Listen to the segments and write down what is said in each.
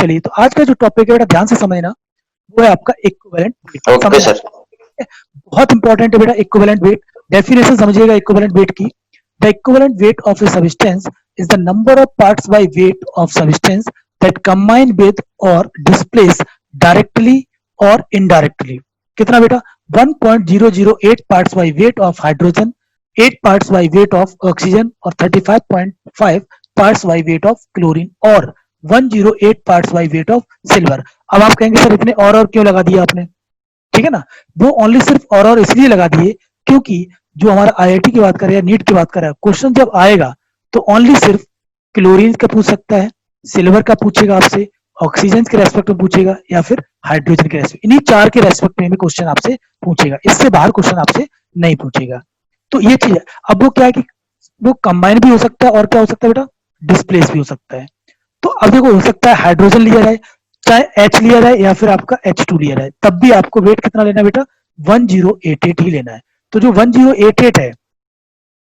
चलिए, तो आज का जो टॉपिक है बेटा ध्यान से समझना, वो है आपका इक्विवेलेंट वेट। ओके समझना सर। बहुत इंपॉर्टेंट है बेटा इक्विवेलेंट वेट। डेफिनेशन समझिएगा इक्विवेलेंट वेट की। The equivalent weight of a substance is the number of parts by weight of substance that combine with और डिस्प्लेस डायरेक्टली और इनडायरेक्टली। कितना बेटा? 1.008 parts by weight of hydrogen, 8 parts by weight of oxygen और 35.5 parts by weight of chlorine और 108 parts by weight of silver. अब आप कहेंगे sir इतने और क्यों लगा दिया आपने? ठीक है ना, वो ओनली सिर्फ और इसलिए लगा दिए क्योंकि जो हमारा आईआईटी की बात कर रहा है, नीट की बात कर रहा है, क्वेश्चन जब आएगा तो ओनली सिर्फ क्लोरीन का पूछ सकता है, सिल्वर का पूछेगा आपसे, ऑक्सीजन के रेस्पेक्ट में पूछेगा या फिर हाइड्रोजन के रेस्पेक्ट, इन्हीं चार के रेस्पेक्ट में भी क्वेश्चन आपसे पूछेगा, इससे बाहर क्वेश्चन आपसे नहीं पूछेगा। तो ये चीज है। अब वो क्या है कि वो कंबाइन भी हो सकता है और क्या हो सकता है बेटा, डिस्प्लेस भी हो सकता है। तो अब देखो हो सकता है हाइड्रोजन लिया जाए, चाहे H लिया जाए या फिर आपका H2 लिया जाए, तब भी आपको वेट कितना लेना है बेटा? 1088 ही लेना है। तो जो 1088 है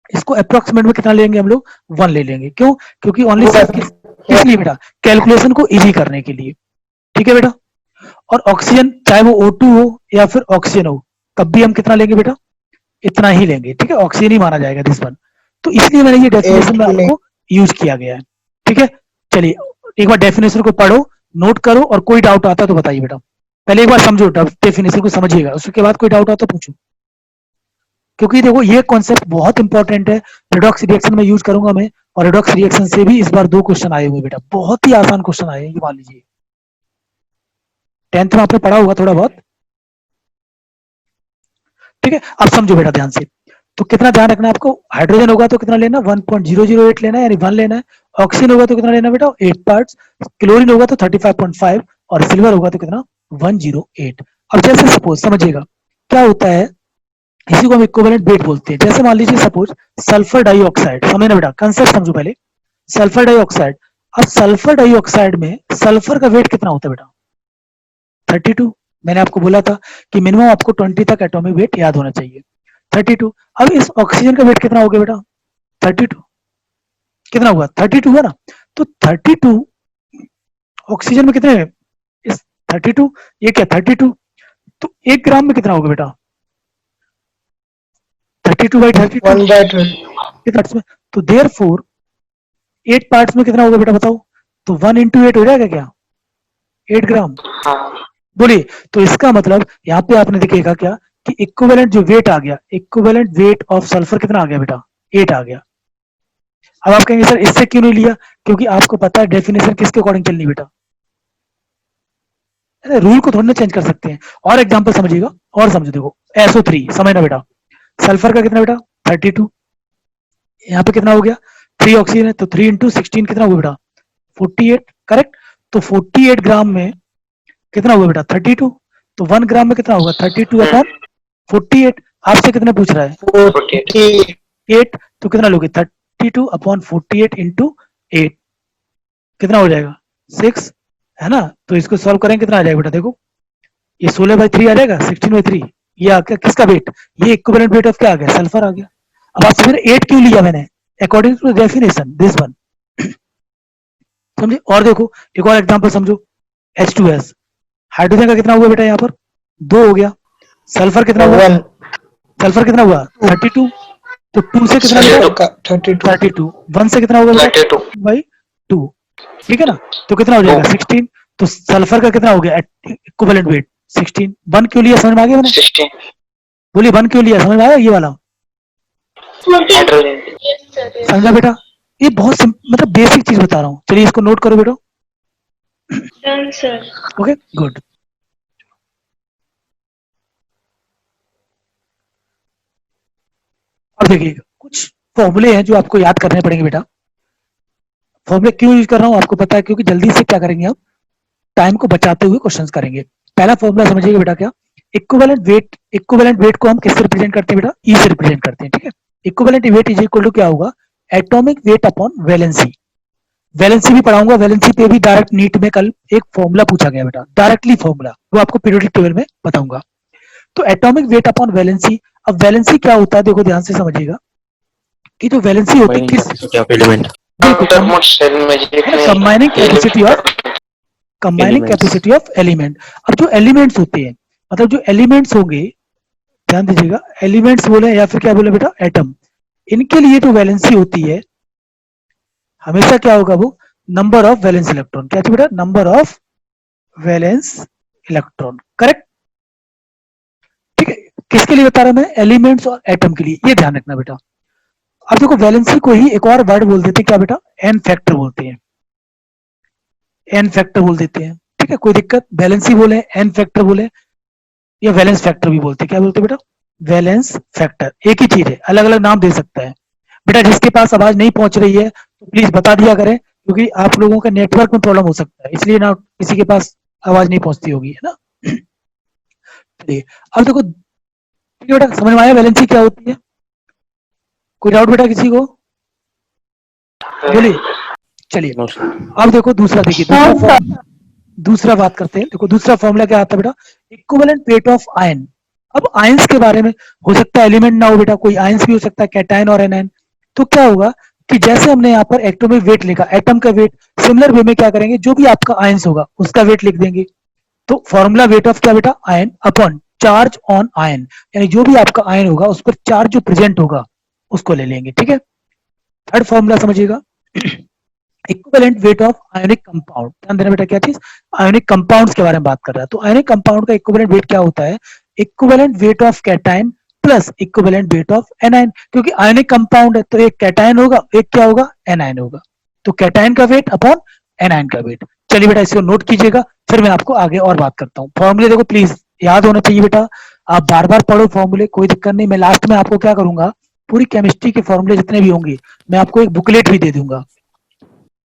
इसको अप्रोक्सीमेट में कितना लेंगे हम लोग? 1 ले लेंगे। क्यों? क्योंकि ओनली सिर्फ किस लिए बेटा? कैलकुलेशन को इजी करने के लिए। ठीक है बेटा। और ऑक्सीजन चाहे वो O2 हो या फिर ऑक्सीजन हो, तब भी हम कितना लेंगे बेटा? इतना ही लेंगे। ठीक है, ऑक्सीजन ही माना जाएगा दिस वन। तो इसलिए मैंने ये डेफिनेशन में आपको यूज किया गया है। ठीक है, चलिए एक बार डेफिनेशन को पढ़ो, नोट करो, और कोई डाउट आता तो बताइए बेटा। पहले एक बार समझो, डेफिनेशन को समझिएगा, उसके बाद कोई डाउट आता तो पूछो। क्योंकि देखो ये कॉन्सेप्ट बहुत इंपॉर्टेंट है, रिडॉक्स रिएक्शन में यूज करूंगा मैं, और रिडॉक्स रिएक्शन से भी इस बार 2 क्वेश्चन आए हुए बेटा, बहुत ही आसान क्वेश्चन आए हैं, ये मान लीजिए। 10th में आपने पढ़ा होगा थोड़ा बहुत। ठीक है, अब समझो बेटा ध्यान से। तो कितना ध्यान रखना है आपको? हाइड्रोजन होगा तो कितना लेना? 1.008 लेना है, यानी 1 लेना है। ऑक्सीजन होगा तो कितना लेना बेटा? 8 पार्ट्स। क्लोरीन होगा तो 35.5 और सिल्वर होगा तो कितना? 108। अब जैसे सपोज समझिएगा क्या होता है, इसी को हम इक्विवेलेंट वेट बोलते हैं। जैसे मान लीजिए सपोज सल्फर डाइऑक्साइड, समझना बेटा, कंसेप्ट समझो पहले। सल्फर डाइऑक्साइड, अब सल्फर डाइऑक्साइड में सल्फर का वेट कितना होता है बेटा? 32। मैंने आपको बोला था कि मिनिमम आपको 20 तक एटॉमिक वेट याद होना चाहिए। 32। अब इस ऑक्सीजन का वेट कितना हो गया बेटा? 32। कितना हुआ? 32 है ना। तो 32 ऑक्सीजन में कितने? इस 32, ये क्या 32, तो 1 ग्राम में कितना होगा बेटा? 32/32 कितना? तो देयर फोर 8 पार्ट्स में कितना होगा बेटा बताओ? तो 1 into 8 हो जाएगा क्या? 8 ग्राम। बोलिए। तो इसका मतलब यहाँ पे आपने देखिएगा क्या कि इक्विवेलेंट जो वेट आ गया, इक्विवेलेंट वेट ऑफ सल्फर कितना आ गया बेटा? 8 आ गया। अब आप कहेंगे सर इससे क्यों नहीं लिया? क्योंकि आपको पता है डेफिनेशन किसके अकॉर्डिंग चलनी बेटा, रूल को थोड़ी ना चेंज कर सकते हैं। और एग्जांपल समझिएगा, और समझो, देखो SO3 समझना बेटा, सल्फर का कितना बेटा? 32। यहाँ पे कितना हो गया? 3 ऑक्सीजन है तो 3 इंटू 16 कितना हुआ बेटा? 48। करेक्ट। तो 48 ग्राम में कितना हुआ बेटा? 32। तो 1 ग्राम में कितना होगा? 32 अपॉन 48। आपसे कितना पूछ रहा है? 48। तो कितना लोगे? 32 अपॉन 48 इंटू 8 कितना हो जाएगा? 6, है ना। तो इसको सॉल्व करेंगे कितना आ जाएगा बेटा? देखो ये 16/3 आ जाएगा, 16/3। ये आ गया किसका वेट? ये इक्विवेलेंट वेट ऑफ क्या आ गया? सल्फर आ गया। अब आपसे फिर 8 क्यों लिया मैंने? According to definition this one. समझे? और देखो एक और एग्जांपल समझो, H2S, हाइड्रोजन का कितना हुआ बेटा? यहाँ पर 2 हो गया। सल्फर कितना हुआ? सल्फर कितना हुआ? 32। तो 2 से कितना बेटा? 32। 1 से कितना होगा बेटा? 2/2। ठीक है ना। तो कितना हो जाएगा? 16। तो सल्फर का कितना हो गया इक्विवेलेंट वेट? 16। 1 क्यों लिया समझ में आ गया मैंने? 16 बोलिए 1 क्यों लिया, समझ में आया ये वाला? समझा बेटा? ये बहुत मतलब बेसिक चीज बता रहा हूँ। चलिए इसको नोट करो बेटा। Okay good. अब देखिए कुछ फॉर्मूले हैं जो आपको याद करने पड़ेंगे बेटा। फॉर्मूले क्यों यूज कर रहा हूँ आपको पता है, क्योंकि जल्दी से क्या करेंगे हम, टाइम को बचाते हुए क्वेश्चंस करेंगे। पहला फॉर्मूला समझिएगा बेटा क्या, इक्विवेलेंट वेट को हम किससे रिप्रेजेंट करते हैं बेटा? ई से रिप्रेजेंट करते हैं। ठीक है, equivalent weight is equal to क्या होगा? Atomic weight upon valency. Valency भी पढ़ाऊंगा, वैलेंसी पे भी डायरेक्ट नीट में कल एक फॉर्मूला पूछा गया बेटा, डायरेक्टली फॉर्मूला, वो आपको पीरियोडिक टेबल में बताऊंगा। तो एटॉमिक वेट अपॉन वैलेंसी। अब वैलेंसी क्या होता है देखो ध्यान से समझिएगा कि जो वैलेंसी होती है किस, combining capacity of combining Elements. Capacity of element. अब जो एलिमेंट्स होते हैं, मतलब जो एलिमेंट्स होंगे, ध्यान दीजिएगा, एलिमेंट्स बोले या फिर क्या बोले बेटा, एटम, इनके लिए जो वैलेंसी होती है हमेशा क्या होगा, वो नंबर ऑफ वैलेंस इलेक्ट्रॉन, क्या चाहिए बेटा, number of valence electron, correct. ठीक है, किसके लिए बता रहा मैं, एलिमेंट्स और एटम के लिए, ये ध्यान रखना बेटा। अब देखो वैलेंसी को ही एक और वर्ड बोल देते हैं, क्या बेटा, एन फैक्टर बोलते हैं, एन फैक्टर बोल देते हैं। ठीक है, कोई दिक्कत, वैलेंसी बोले, एन फैक्टर बोले, या वैलेंस फैक्टर भी बोलते हैं, क्या बोलते हैं बेटा, वैलेंस फैक्टर, एक ही चीज है, अलग अलग नाम दे सकता है बेटा। जिसके पास आवाज नहीं पहुंच रही है तो प्लीज बता दिया करें, क्योंकि आप लोगों का नेटवर्क में प्रॉब्लम हो सकता है, इसलिए ना किसी के पास आवाज नहीं पहुंचती होगी, है ना। चलिए, अब देखो, ठीक है बेटा, समझ में आया वैलेंसी क्या होती है, कोई डाउट बेटा किसी को, बोलिए। चलिए, No, sir. अब देखो दूसरा, देखिए दूसरा बात करते हैं। देखो दूसरा फॉर्मूला क्या आता है बेटा, इक्विवेलेंट वेट ऑफ आयन। अब आयंस के बारे में, हो सकता है एलिमेंट ना हो बेटा, कोई आयंस भी हो सकता है, कैटायन और एनायन। तो क्या होगा कि जैसे हमने यहाँ पर एटॉमिक वेट लिखा, एटम का वेट, सिमिलर वे में क्या करेंगे, जो भी आपका आयंस होगा उसका वेट लिख देंगे। तो फॉर्मूला वेट ऑफ क्या बेटा, ion upon charge on ion, यानी जो भी आपका आयन होगा उस पर चार्ज जो प्रेजेंट होगा उसको ले लेंगे। ठीक है, थर्ड फॉर्मूला समझिएगा, equivalent weight of ionic compound. ध्यान देना बेटा, क्या चीज, आयोनिक कंपाउंड्स के बारे में बात कर रहा है। तो आयोनिक कंपाउंड का इक्विवेलेंट वेट क्या होता है, equivalent weight of cation plus equivalent weight of anion, क्योंकि आयोनिक कंपाउंड है तो एक कैटायन होगा, एक क्या होगा, एनायन होगा। तो कैटायन का वेट अपॉन एनायन का वेट। चलिए बेटा, इसको नोट कीजिएगा, फिर मैं आपको आगे और बात करता हूँ। फॉर्मूले देखो प्लीज याद होना चाहिए बेटा, आप बार बार पढ़ो फॉर्मूले, कोई दिक्कत नहीं। मैं लास्ट में आपको क्या करूंगा, पूरी केमिस्ट्री के फॉर्मूले जितने भी होंगे मैं आपको एक बुकलेट भी दे दूंगा,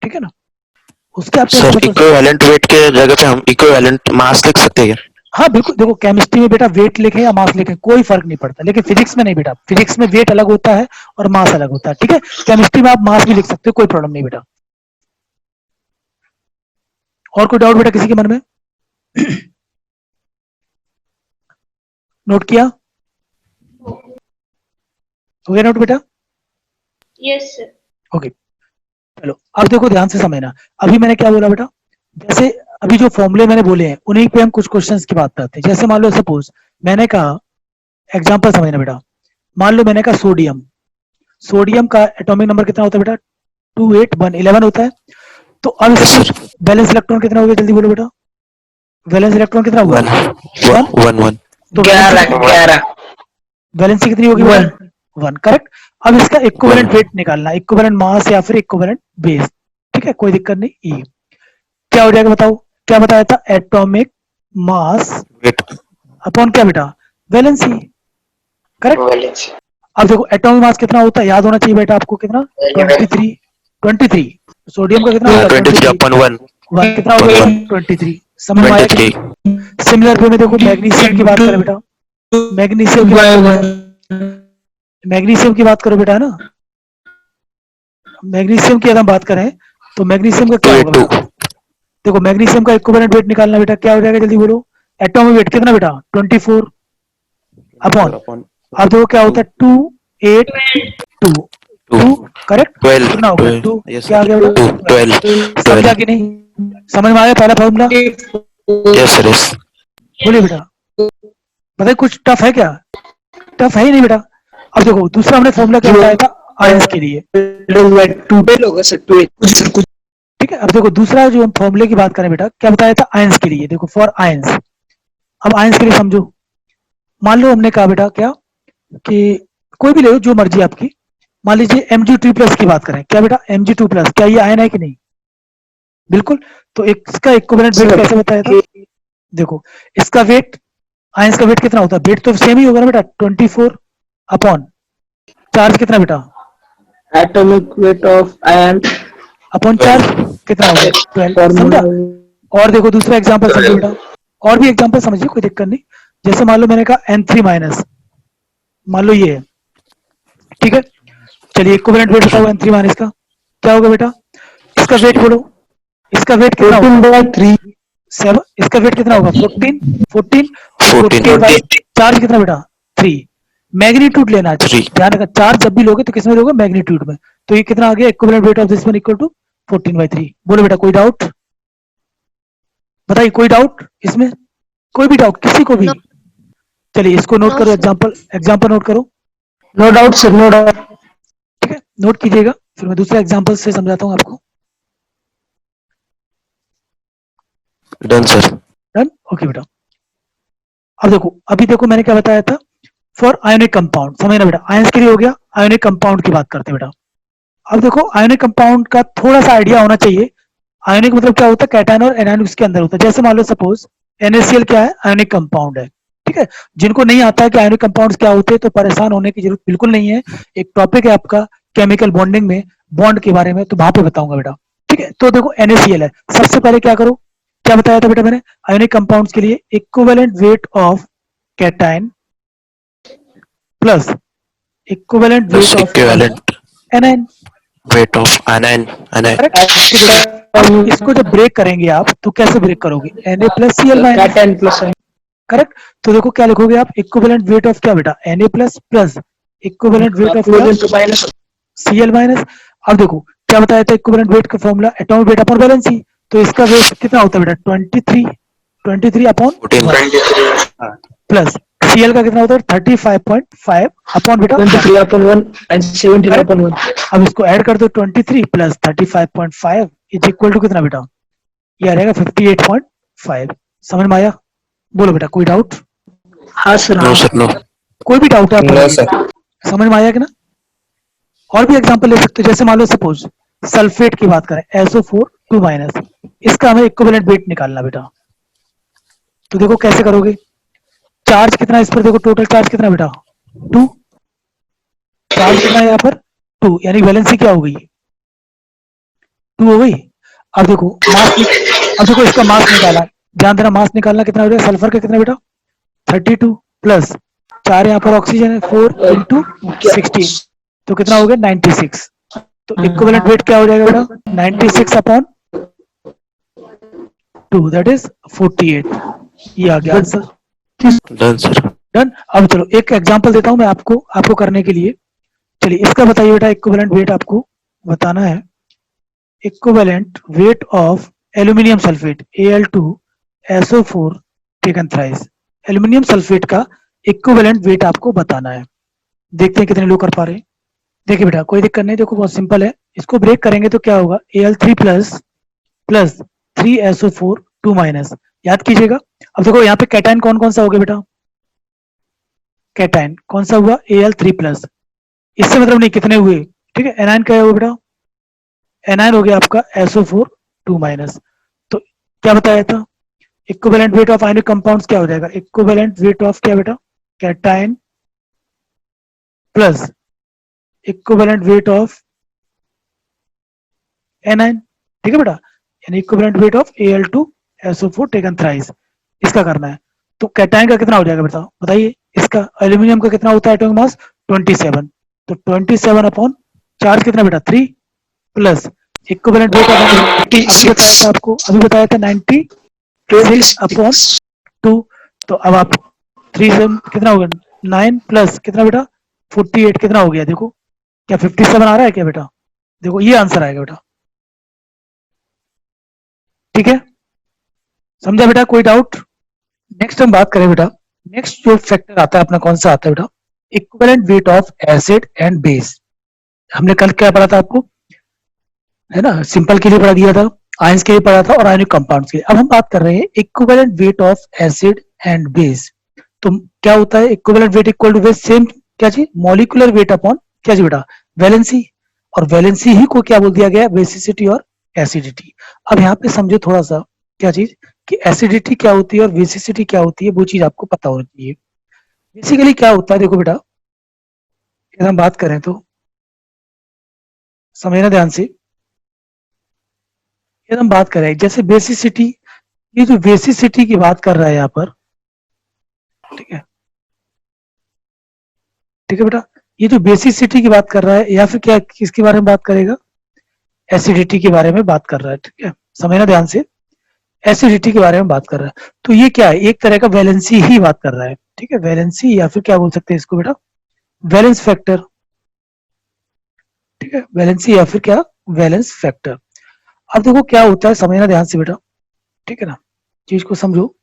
ठीक है ना, उसके आप test sir paper. Equivalent weight के जगह पे हम इक्विवेलेंट मास लिख सकते हैं क्या? हाँ बिल्कुल, देखो केमिस्ट्री में बेटा वेट लिखे या मास लिखे कोई फर्क नहीं पड़ता, लेकिन फिजिक्स में नहीं बेटा, फिजिक्स में वेट अलग होता है और मास अलग होता है। ठीक है, केमिस्ट्री में आप मास भी लिख सकते हो, कोई प्रॉब्लम नहीं बेटा। और कोई डाउट बेटा किसी के मन में, नोट किया, हो गया नोट बेटा, यस सर। ओके। चलो अब देखो ध्यान से समझना, अभी मैंने क्या बोला बेटा, जैसे अभी जो फॉर्मूले मैंने बोले हैं उन्हीं पे हम कुछ क्वेश्चंस की बात करते हैं। जैसे मान लो सपोज मैंने कहा, एग्जांपल समझना बेटा, मान लो मैंने कहा सोडियम, सोडियम का एटॉमिक नंबर कितना होता है बेटा, 28111 होता है। तो अब Yes, इसमें sir. बैलेंस इलेक्ट्रॉन कितना हो गया, जल्दी बोलो बेटा, बैलेंस इलेक्ट्रॉन कितना हुआ, वन वन। वन तो वैलेंसी कितनी होगी बेटा, वन, करेक्ट। अब इसका इक्विवेलेंट वन वेट निकालना, इक्विवेलेंट मास या फिर इक्विवेलेंट बेस। ठीक है, कोई दिक्कत नहीं। ई क्या हो जाएगा बताओ, क्या बताया था, एटॉमिक मास वेट अपॉन क्या बेटा, वैलेंसी, करेक्ट। अब देखो एटॉमिक मास कितना होता है, याद होना चाहिए बेटा आपको, कितना, 23, 23। सोडियम का कितना होता है, 23 23, upon 1 वन कितना हो गया, 23। समझ में आया कि 23 नहीं? सिमिलर वे में देखो मैग्नीशियम की बात करें बेटा, मैग्नीशियम की बात करें, मैग्नीशियम की बात करो बेटा, है ना, मैग्नीशियम की अगर हम बात करें तो मैग्नीशियम का क्या होगा 282 बेटा, देखो मैग्नीशियम का इक्विवेलेंट वेट निकालना बेटा, क्या हो जाएगा जल्दी बोलो, एटॉमिक वेट कितना बेटा, 24 अपॉन, अब देखो क्या होता है, 282, 2 करेक्ट, 12 कितना हो गया 12 2, yes क्या आ sir गया बेटा, 12 समझा 12 कि नहीं, समझ में आया पहला फॉर्मूला, yes sir yes बोलिए बेटा, बताइए कुछ टफ है क्या, टफ है ही नहीं बेटा। अब देखो दूसरा हमने फॉर्मूला क्या बताया था, आयंस के लिए, ठीक है। अब देखो दूसरा जो हम फॉर्मूले की बात करें बेटा, क्या बताया था, आयंस के लिए, देखो फॉर आयंस। अब आयंस के लिए समझो, मान लो हमने कहा बेटा क्या, कि कोई भी ले लो जो मर्जी आपकी, मान लीजिए Mg2 प्लस की बात करें, क्या बेटा Mg2 प्लस, क्या ये आयन है कि नहीं, बिल्कुल। तो इसका इक्विवेलेंट वेट कैसे बताया था, देखो इसका वेट, आयंस का वेट कितना होता है, वेट तो सेम ही होगा ना बेटा, 24 अपॉन चार्ज कितना बेटा, atomic weight of iron upon charge कितना हो गया, 12, समझा। और देखो दूसरा एग्जांपल समझो बेटा, और भी एग्जांपल समझिए, कोई दिक्कत नहीं। जैसे मान लो मैंने कहा N3 माइनस, मान लो ये है, ठीक है। चलिए इक्विवेलेंट वेट बताओ N3 माइनस का क्या होगा बेटा, इसका वेट बोलो, इसका वेट कितना होगा, 7, इसका वेट कितना होगा, 14, 14, 14 बाई चार्ज कितना बेटा, 3, मैग्नीट्यूड लेना है, 3 ध्यान रखना, चार्ज जब भी लोगे तो किसमें लोगे, मैग्नीट्यूड में। तो ये कितना आ गया, equivalent weight of this one equal to 14/3। बोलो बेटा कोई डाउट, बताइए, कोई डाउट इसमें? कोई भी डाउट किसी को भी? No. चलिए इसको नोट No, करो, sir. एग्जाम्पल नोट करो, No doubt, sir. No doubt. ठीक है, नोट कीजिएगा, फिर मैं दूसरे एग्जाम्पल से समझाता हूँ आपको। Done sir. डन, ओके बेटा। अब देखो, अभी देखो मैंने क्या बताया था, फॉर आयोनिक कंपाउंड, समझना बेटा, आयंस के लिए हो गया, आयोनिक कंपाउंड की बात करते हैं बेटा। अब देखो आयोनिक कंपाउंड का थोड़ा सा आइडिया होना चाहिए। आयोनिक मतलब क्या होता है, कैटायन और एनायन उसके अंदर होता है। जैसे मान लो सपोज NaCl क्या है, आयोनिक कंपाउंड है, ठीक है। जिनको नहीं आता है कि आयोनिक कंपाउंड्स क्या होते हैं तो परेशान होने की जरूरत बिल्कुल नहीं है। एक टॉपिक है आपका केमिकल बॉन्डिंग में, बॉन्ड के बारे में, तो वहां पे बताऊंगा बेटा, ठीक है। तो देखो NaCl है, सबसे पहले क्या करो, क्या बताया था बेटा मैंने, आयोनिक कंपाउंड्स के लिए equivalent weight of cation plus equivalent plus weight of equivalent anion, weight of anion. Correct. तो बेटा अब इसको जब ब्रेक करेंगे आप तो कैसे ब्रेक करोगे, Na plus Cl minus, Cation plus ion. Correct. तो देखो क्या लिखोगे आप, इक्विवेलेंट वेट ऑफ क्या बेटा, Na plus plus equivalent weight of क्या, Equivalent to minus. Cl minus. अब देखो क्या बताया था, इक्विवेलेंट वेट का formula atomic weight upon valency, तो इसका वेट कितना होता है बेटा 23 अपॉन 14 प्लस Cl का कितना होता है 35.5 अपॉन बेटा 23 upon 1 and 17 Correct. upon 1. अब इसको ऐड कर दो 23 प्लस 35.5 इज इक्वल टू कितना बेटा, ये आ जाएगा 58.5। समझ में आया? बोलो बेटा, कोई डाउट? हाँ सर, नो हाँ. Sir no. कोई भी डाउट है आप नो बताइए। सर। समझ में आया कि ना? और भी एग्जांपल ले सकते हो, जैसे मान लो सपोज सल्फेट की बात करें, SO4 2 माइनस, इसका हमें इक्विवेलेंट वेट निकालना बेटा। तो देखो कैसे करोगे, चार्ज कितना इस पर, देखो टोटल चार्ज कितना बेटा 2, चार्ज कितना है यहाँ पर 2, यानी वैलेंसी क्या हो गई 2 हो गई। अब देखो अब देखो इसका मास निकाला, ध्यान देना, मास निकालना कितना बेटा, सल्फर का कितना बेटा 32 प्लस 4 यहाँ पर ऑक्सीजन है 4 इंटू 16, तो कितना हो गया 96। तो इक्विवेलेंट वेट क्या हो जाएगा बेटा 96 अपॉन 2 दैट इज 48। ये आ गया आंसर। Done sir. डन। अब चलो एक एग्जांपल देता हूं मैं आपको करने के लिए। चलिए इसका बताइए बेटा, इक्विवेलेंट वेट आपको बताना है, equivalent weight of aluminium sulphate Al2SO4 taken thrice. Aluminium sulphate का इक्विवेलेंट वेट आपको बताना है। देखते हैं कितने लोग कर पा रहे हैं। देखिए बेटा कोई दिक्कत नहीं, देखो बहुत सिंपल है, इसको ब्रेक करेंगे तो क्या होगा, Al3 plus plus 3SO4 2 minus, याद कीजिएगा। अब देखो यहाँ पे कैटायन कौन कौन सा हो गया बेटा, कैटायन कौन सा हुआ Al3 प्लस, इससे मतलब नहीं कितने हुए, ठीक है। एनायन क्या हुआ बेटा, एनायन हो गया आपका SO4 2 माइनस। तो क्या बताया था, equivalent weight of ionic compounds क्या हो जाएगा, इक्विवेलेंट वेट ऑफ क्या बेटा, cation plus equivalent weight of anion, ठीक है बेटा, यानी equivalent weight of Al2SO4 taken thrice, इसका करना है। तो कैटायन का कितना हो जाएगा बेटा बताइए, इसका एल्यूमिनियम का कितना होता है एटॉमिक मास 27, तो 27 अपॉन चार्ज कितना बेटा 3 प्लस इक्विवेलेंट वेट ऑफ अभी बताया था 96 अपॉन 2, तो अब आप 3 से कितना होगा 9 प्लस कितना बेटा 48, कितना हो गया देखो, क्या 57 आ रहा है क्या बेटा, देखो ये आंसर आएगा बेटा, ठीक है। समझा बेटा, कोई डाउट? नेक्स्ट हम बात करें बेटा, नेक्स्ट जो फैक्टर आता है अपना कौन सा आता है बेटा, equivalent weight of acid and base. हमने कल क्या पढ़ा था आपको, है ना, सिंपल के लिए पढ़ा दिया था, आयंस के लिए पढ़ा था और आयनिक कंपाउंड्स के लिए। अब हम बात कर रहे हैं equivalent weight of acid and base. तो क्या होता है, equivalent weight equal to base same क्या चीज, मॉलिक्यूलर वेट अपॉन क्या चीज बेटा, वैलेंसी, और वैलेंसी ही को क्या बोल दिया गया, बेसिसिटी और एसिडिटी। अब यहाँ पे समझो थोड़ा सा क्या चीज, कि एसिडिटी क्या होती है और बेसिसिटी क्या होती है, वो चीज आपको पता होनी चाहिए। बेसिकली क्या होता है देखो बेटा, अगर हम बात करें तो समझना ध्यान से, यदि हम बात करें जैसे बेसिसिटी, ये जो बेसिसिटी की बात कर रहा है यहाँ पर, ठीक है, ठीक है बेटा, ये जो बेसिसिटी की बात कर रहा है या फिर क्या किसके बारे में बात करेगा, एसिडिटी के बारे में बात कर रहा है, ठीक है, समझना ध्यान से, एसिडिटी के बारे में बात कर रहा है। तो ये क्या है, एक तरह का वैलेंसी ही बात कर रहा है, ठीक है, वैलेंसी या फिर क्या बोल सकते हैं इसको बेटा, वैलेंस फैक्टर, ठीक है, वैलेंसी या फिर क्या, वैलेंस फैक्टर। अब देखो क्या होता है, समझना ध्यान से बेटा, ठीक है ना, चीज को समझो,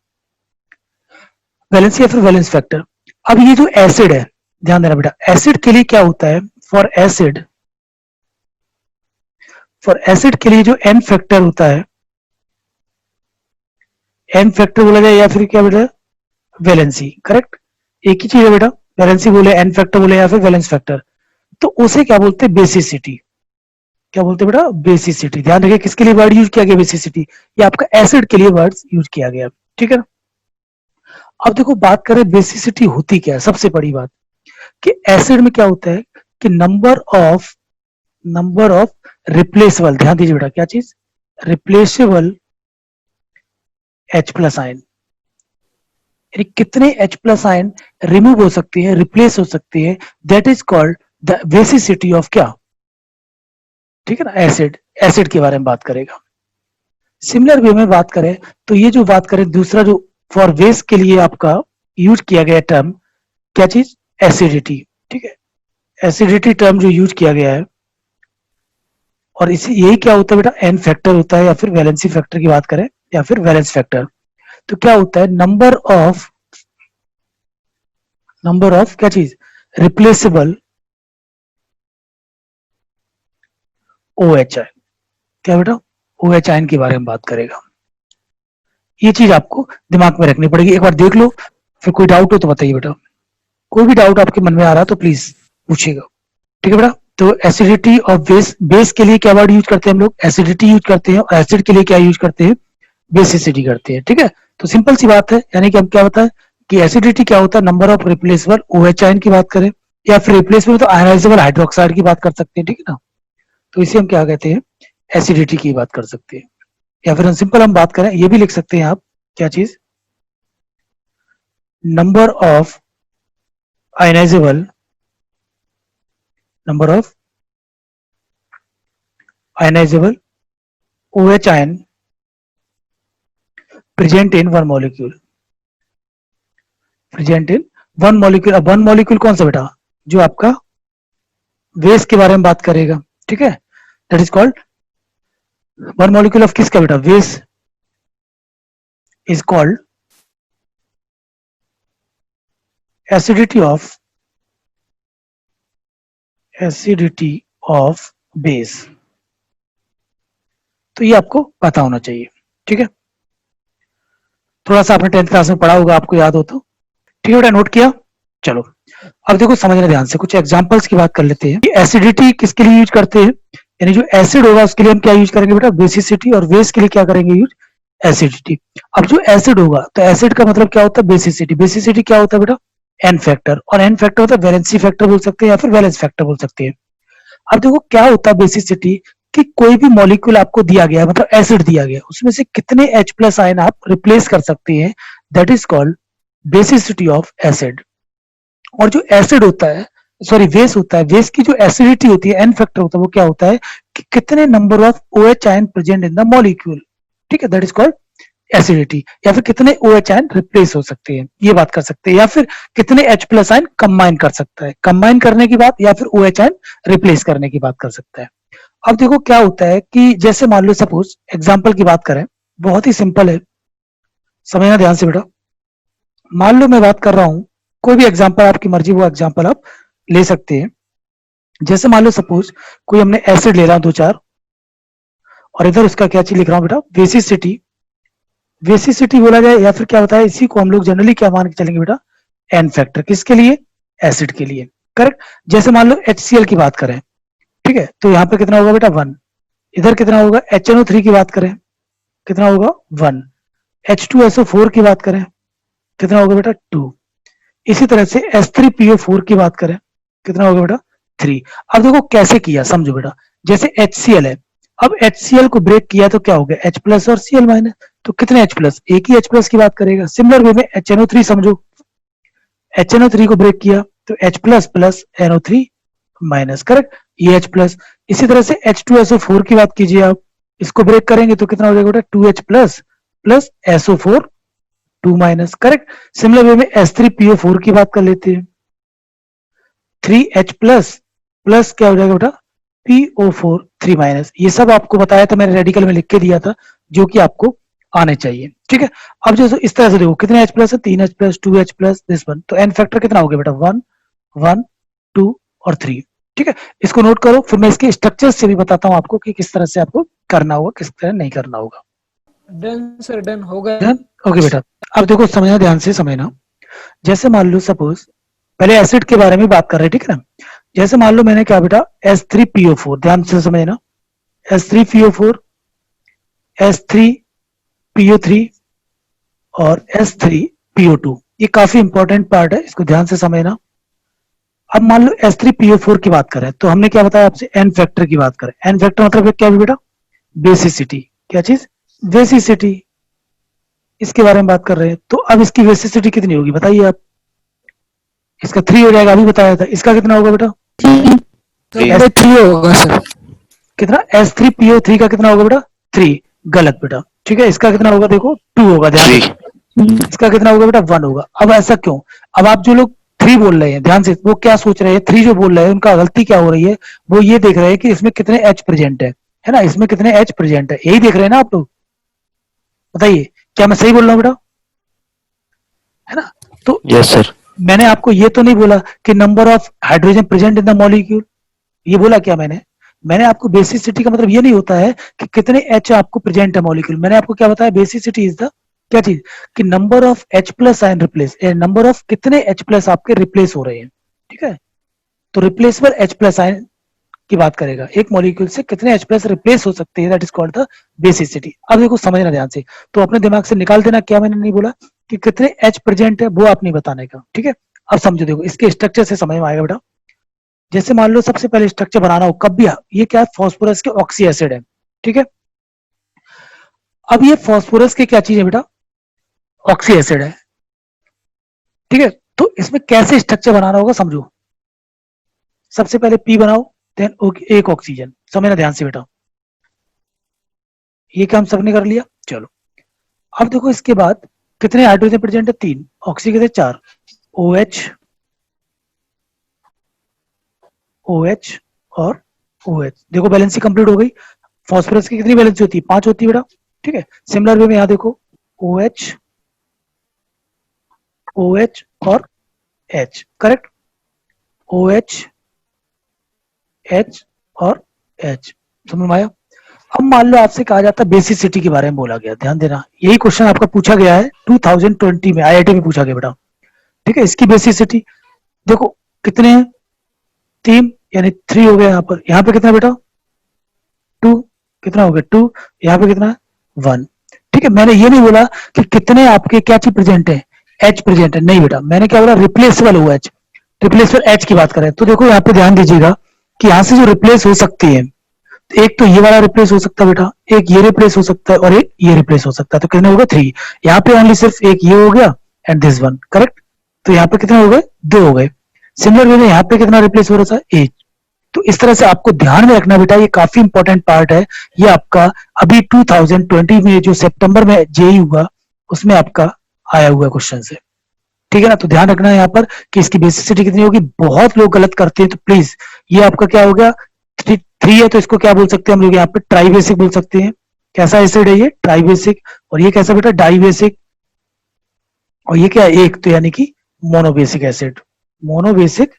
वैलेंसी या फिर वैलेंस फैक्टर। अब ये जो एसिड है, ध्यान देना बेटा, एसिड के लिए क्या होता है, फॉर एसिड के लिए जो एन फैक्टर होता है, एन फैक्टर बोला जाए या फिर क्या बेटा, वैलेंसी, करेक्ट, एक ही चीज है बेटा, वैलेंसी बोले, एन फैक्टर बोले या फिर वैलेंस फैक्टर, तो उसे क्या बोलते हैं, बेसिसिटी। क्या बोलते हैं बेटा, बेसिसिटी। ध्यान रखिए किसके लिए वर्ड यूज किया गया, बेसिसिटी, ये आपका एसिड के लिए वर्ड यूज किया गया, ठीक है ना। अब देखो बात करें बेसिसिटी होती क्या है, सबसे बड़ी बात कि एसिड में क्या होता है कि नंबर ऑफ रिप्लेसेबल, ध्यान दीजिए बेटा, क्या चीज, रिप्लेसेबल H प्लस आयन, यानी कितने H प्लस आयन रिमूव हो सकती है, रिप्लेस हो सकती है, that is called the basicity of क्या, ठीक है ना, एसिड के बारे में बात करेगा। सिमिलर वे में बात करें तो ये जो बात करें दूसरा जो फॉर बेस के लिए आपका यूज किया गया टर्म, क्या चीज, एसिडिटी, ठीक है, एसिडिटी टर्म जो यूज किया गया है, और इसी यही क्या होता है बेटा, एन फैक्टर होता है, या फिर वैलेंसी फैक्टर की बात करें या फिर वैलेंस फैक्टर, तो क्या होता है, नंबर ऑफ क्या चीज, रिप्लेसेबल OH आयन, क्या बेटा, OH आयन के बारे में बात करेगा। ये चीज आपको दिमाग में रखनी पड़ेगी, एक बार देख लो, फिर कोई डाउट हो तो बताइए बेटा, कोई भी डाउट आपके मन में आ रहा है तो प्लीज पूछिएगा, ठीक है बेटा। तो एसिडिटी और बेस के लिए क्या वर्ड यूज करते हैं हम लोग, एसिडिटी यूज करते हैं, और एसिड के लिए क्या यूज करते हैं, बेसिसिटी करते हैं, ठीक है। तो सिंपल सी बात है, यानी कि हम क्या होता है कि एसिडिटी क्या होता है, number of replaceable OH ion की बात करें, या फिर रिप्लेसेबल तो आयनाइजेबल हाइड्रोक्साइड की बात कर सकते हैं, ठीक है ना। तो इसे हम क्या कहते हैं, एसिडिटी की बात कर सकते हैं, या फिर हम सिंपल हम बात करें, ये भी लिख सकते हैं आप, क्या चीज, number of ionizable OH ion present in one molecule, अब वन मॉलिक्यूल कौन सा बेटा, जो आपका बेस के बारे में बात करेगा, ठीक है, that is called one molecule of किसका बेटा, base is called acidity of base. तो ये आपको पता होना चाहिए, ठीक है, थोड़ा सा आपने 10th क्लास में पढ़ा होगा, आपको याद हो तो, ठीक है बेटा, नोट किया। चलो अब देखो समझना ध्यान से, कुछ एग्जांपल्स की बात कर लेते हैं। एसिडिटी किसके लिए यूज करते हैं, यानी जो एसिड होगा उसके लिए हम क्या यूज करेंगे बेटा, बेसिसिटी, और बेस के लिए क्या करेंगे यूज, एसिडिटी। अब जो एसिड होगा तो एसिड का मतलब क्या होता है, बेसिसिटी, बेसिसिटी क्या होता है बेटा, एन फैक्टर, और एन फैक्टर होता है वैलेंसी फैक्टर बोल सकते हैं या फिर वैलेंस फैक्टर बोल सकते हैं। अब देखो क्या होता है बेसिसिटी, कि कोई भी मॉलिक्यूल आपको दिया गया है, मतलब एसिड दिया गया, उसमें से कितने H प्लस आयन आप रिप्लेस कर सकते हैं, that is called basicity of acid. और जो एसिड होता है, सॉरी बेस होता है, बेस की जो एसिडिटी होती है, एन फैक्टर होता है, वो क्या होता है कि कितने number of OH ion present in the molecule, ठीक है, दैट इज कॉल्ड एसिडिटी। या फिर कितने OH आयन रिप्लेस हो सकते हैं, ये बात कर सकते हैं, या फिर कितने H प्लस आयन कंबाइन कर सकता है, कंबाइन करने की बात, या फिर OH आयन रिप्लेस करने की बात कर सकता है। अब देखो क्या होता है कि जैसे मान लो सपोज एग्जांपल की बात करें, बहुत ही सिंपल है, समझना ध्यान से बेटा। मान लो मैं बात कर रहा हूं, कोई भी एग्जांपल आपकी मर्जी वो एग्जांपल आप ले सकते हैं। जैसे मान लो सपोज कोई हमने एसिड ले रहा दो चार, और इधर उसका क्या चीज लिख रहा हूं बेटा, बेसिसिटी, बेसिसिटी बोला जाए, या फिर क्या होता है, इसी को हम लोग जनरली क्या मान के चलेंगे बेटा, एन फैक्टर, किसके लिए, एसिड के लिए, करेक्ट। जैसे मान लो HCl की बात करें, ठीक है, तो यहाँ पे कितना होगा बेटा, 1, इधर कितना होगा, HNO3 की बात करें, कितना होगा, 1, H2SO4 की बात करें, कितना होगा बेटा, 2, इसी तरह से H3PO4 की बात करें, कितना होगा बेटा, 3। अब देखो कैसे किया, समझो बेटा, जैसे HCl है, अब HCl को ब्रेक किया तो क्या हो गया, H प्लस और Cl माइनस, तो कितने H प्लस, एक ही H प्लस की बात करेगा। सिमिलर वे में HNO3 समझो, HNO3 को ब्रेक किया तो H plus plus NO3 minus, correct, ये H प्लस। इसी तरह से H2SO4 की बात कीजिए आप, इसको ब्रेक करेंगे तो कितना हो जाएगा बेटा, 2H plus plus SO4 2 minus, correct. Similar way में H3PO4 की बात कर लेते हैं, 3H प्लस प्लस क्या हो जाएगा बेटा, PO4 3 माइनस। ये सब आपको बताया था मैंने, रेडिकल में लिख के दिया था, जो कि आपको आने चाहिए, ठीक है। अब जो इस तरह से देखो कितने H प्लस है, 3H plus, 2H plus, this one, तो n फैक्टर कितना हो गया बेटा, 1 1 2 और 3, ठीक है। इसको नोट करो, फिर मैं इसके स्ट्रक्चर से भी बताता हूँ आपको कि किस तरह से आपको करना होगा, किस तरह नहीं करना होगा। डन सर, डन हो गया। डन, ओके बेटा। अब देखो समझना, ध्यान से समझना। जैसे मान लो सपोज पहले एसिड के बारे में बात कर रहे हैं, ठीक है ना। जैसे मान लो मैंने क्या बेटा, H3PO4, ध्यान से समझना, H3PO4, H3PO3 और H3PO2, ये काफी इंपॉर्टेंट पार्ट है, इसको ध्यान से समझना। अब मान लो H3PO4 की बात करें तो हमने क्या बताया आपसे, n फैक्टर की बात करें। n फैक्टर मतलब क्या है बेटा, बेसिसिटी। क्या चीज, बेसिसिटी, इसके बारे में बात कर रहे हैं। तो अब इसकी बेसिसिटी कितनी होगी बताइए आप। इसका 3 हो जाएगा, अभी बताया था। इसका कितना होगा बेटा, तो 3 होगा सर। कितना, H3PO3 का कितना होगा बेटा, 3, गलत बेटा, ठीक है। इसका कितना होगा देखो, 2 होगा, ध्यान थ्री। से। इसका कितना होगा बेटा, 1 होगा। अब ऐसा क्यों, अब आप जो लोग 3 बोल रहे हैं, ध्यान से, वो क्या सोच रहे हैं, 3 जो बोल रहे हैं उनका गलती क्या हो रही है, वो ये देख रहे हैं कि इसमें कितने H प्रेजेंट है ना, इसमें कितने H प्रेजेंट है, यही देख रहे हैं ना आप लोग। बताइए क्या मैं सही बोल रहा हूँ बेटा, है ना। तो यस सर। मैंने आपको ये तो नहीं बोला कि number of hydrogen present in the molecule, ये बोला क्या मैंने आपको बेसिसिटी का मतलब ये नहीं होता है कि कितने H आपको प्रेजेंट है मॉलिक्यूल। मैंने आपको क्या बताया, बेसिसिटी इज द क्या चीज, कि number of H plus ion replace, number of कितने H प्लस आपके रिप्लेस हो रहे हैं, ठीक है। तो रिप्लेसेबल H प्लस आयन की बात करेगा, एक मॉलिक्यूल से कितने H प्लस रिप्लेस हो सकते हैं, that is called the basicity. अब देखो समझना ध्यान से, तो अपने दिमाग से निकाल देना, क्या मैंने नहीं बोला कि कितने H प्रेजेंट है वो आप नहीं बताने का, ठीक है। अब समझो, देखो इसके स्ट्रक्चर से समझ में आएगा बेटा। जैसे मान लो सबसे पहले स्ट्रक्चर बनाना हो, कब भी ये क्या है, फास्फोरस के ऑक्सी एसिड है, ठीक है। अब ये फास्फोरस के क्या चीज है बेटा, ऑक्सी एसिड है, ठीक है। तो इसमें कैसे स्ट्रक्चर बनाना होगा समझो। सबसे पहले P बनाओ, देन एक ऑक्सीजन, समझना ध्यान से बेटा। ये काम सबने कर लिया, चलो। अब देखो इसके बाद कितने हाइड्रोजन प्रेजेंट है, 3, ऑक्सी कितने 4, OH OH और OH, देखो बैलेंसी कंप्लीट हो गई। फास्फोरस की कितनी बैलेंसी होती है, 5 होती है बेटा, ठीक है। सिमिलर वे में यहाँ देखो OH OH और H, करेक्ट, OH H और H, समझ में आया। अब मान लो आपसे कहा जाता है बेसिसिटी के बारे में बोला गया, ध्यान देना, यही क्वेश्चन आपका पूछा गया है 2020 में, IIT में पूछा गया बेटा, ठीक है। इसकी बेसिसिटी देखो कितने हैं, 3 यानी 3 हो गया। यहाँ पे कितना बेटा, 2, कितना हो गया 2, यहाँ पे कितना 1, ठीक है। मैंने ये नहीं बोला कि कितने आपके क्या चीज प्रेजेंट है, H प्रेजेंट है, नहीं बेटा, मैंने क्या बोला, रिप्लेसेबल हुआ H, रिप्लेसेबल H की बात करें तो देखो यहाँ पे ध्यान दीजिएगा कि यहाँ से जो रिप्लेस हो सकती है, एक तो ये वाला रिप्लेस हो सकता है बेटा, एक ये रिप्लेस हो सकता है और एक ये रिप्लेस हो सकता है, तो कितने हो गए 3। यहाँ पे ओनली सिर्फ एक ये हो गया एंड दिस वन, करेक्ट। तो यहाँ पे कितने हो गए, 2 हो गए। सिमिलर वे में यहाँ पे कितना रिप्लेस हो रहा था, 1। तो इस तरह से आपको ध्यान में रखना बेटा, ये काफी इंपॉर्टेंट पार्ट है। ये आपका अभी 2020 में जो सितंबर में जेई हुआ उसमें आपका आया हुआ क्वेश्चन है, ठीक है ना। तो ध्यान रखना है यहाँ पर कि इसकी बेसिसिटी कितनी होगी। बहुत लोग गलत करते हैं, तो प्लीज ये आपका क्या हो गया, 3 है तो इसको क्या बोल सकते हैं हम लोग, यहाँ पे ट्राई बेसिक बोल सकते हैं। कैसा एसिड है ये, ट्राई बेसिक। और ये कैसा बेटा, डाई बेसिक। और ये क्या है, एक, तो यानी कि मोनोबेसिक एसिड, मोनोबेसिक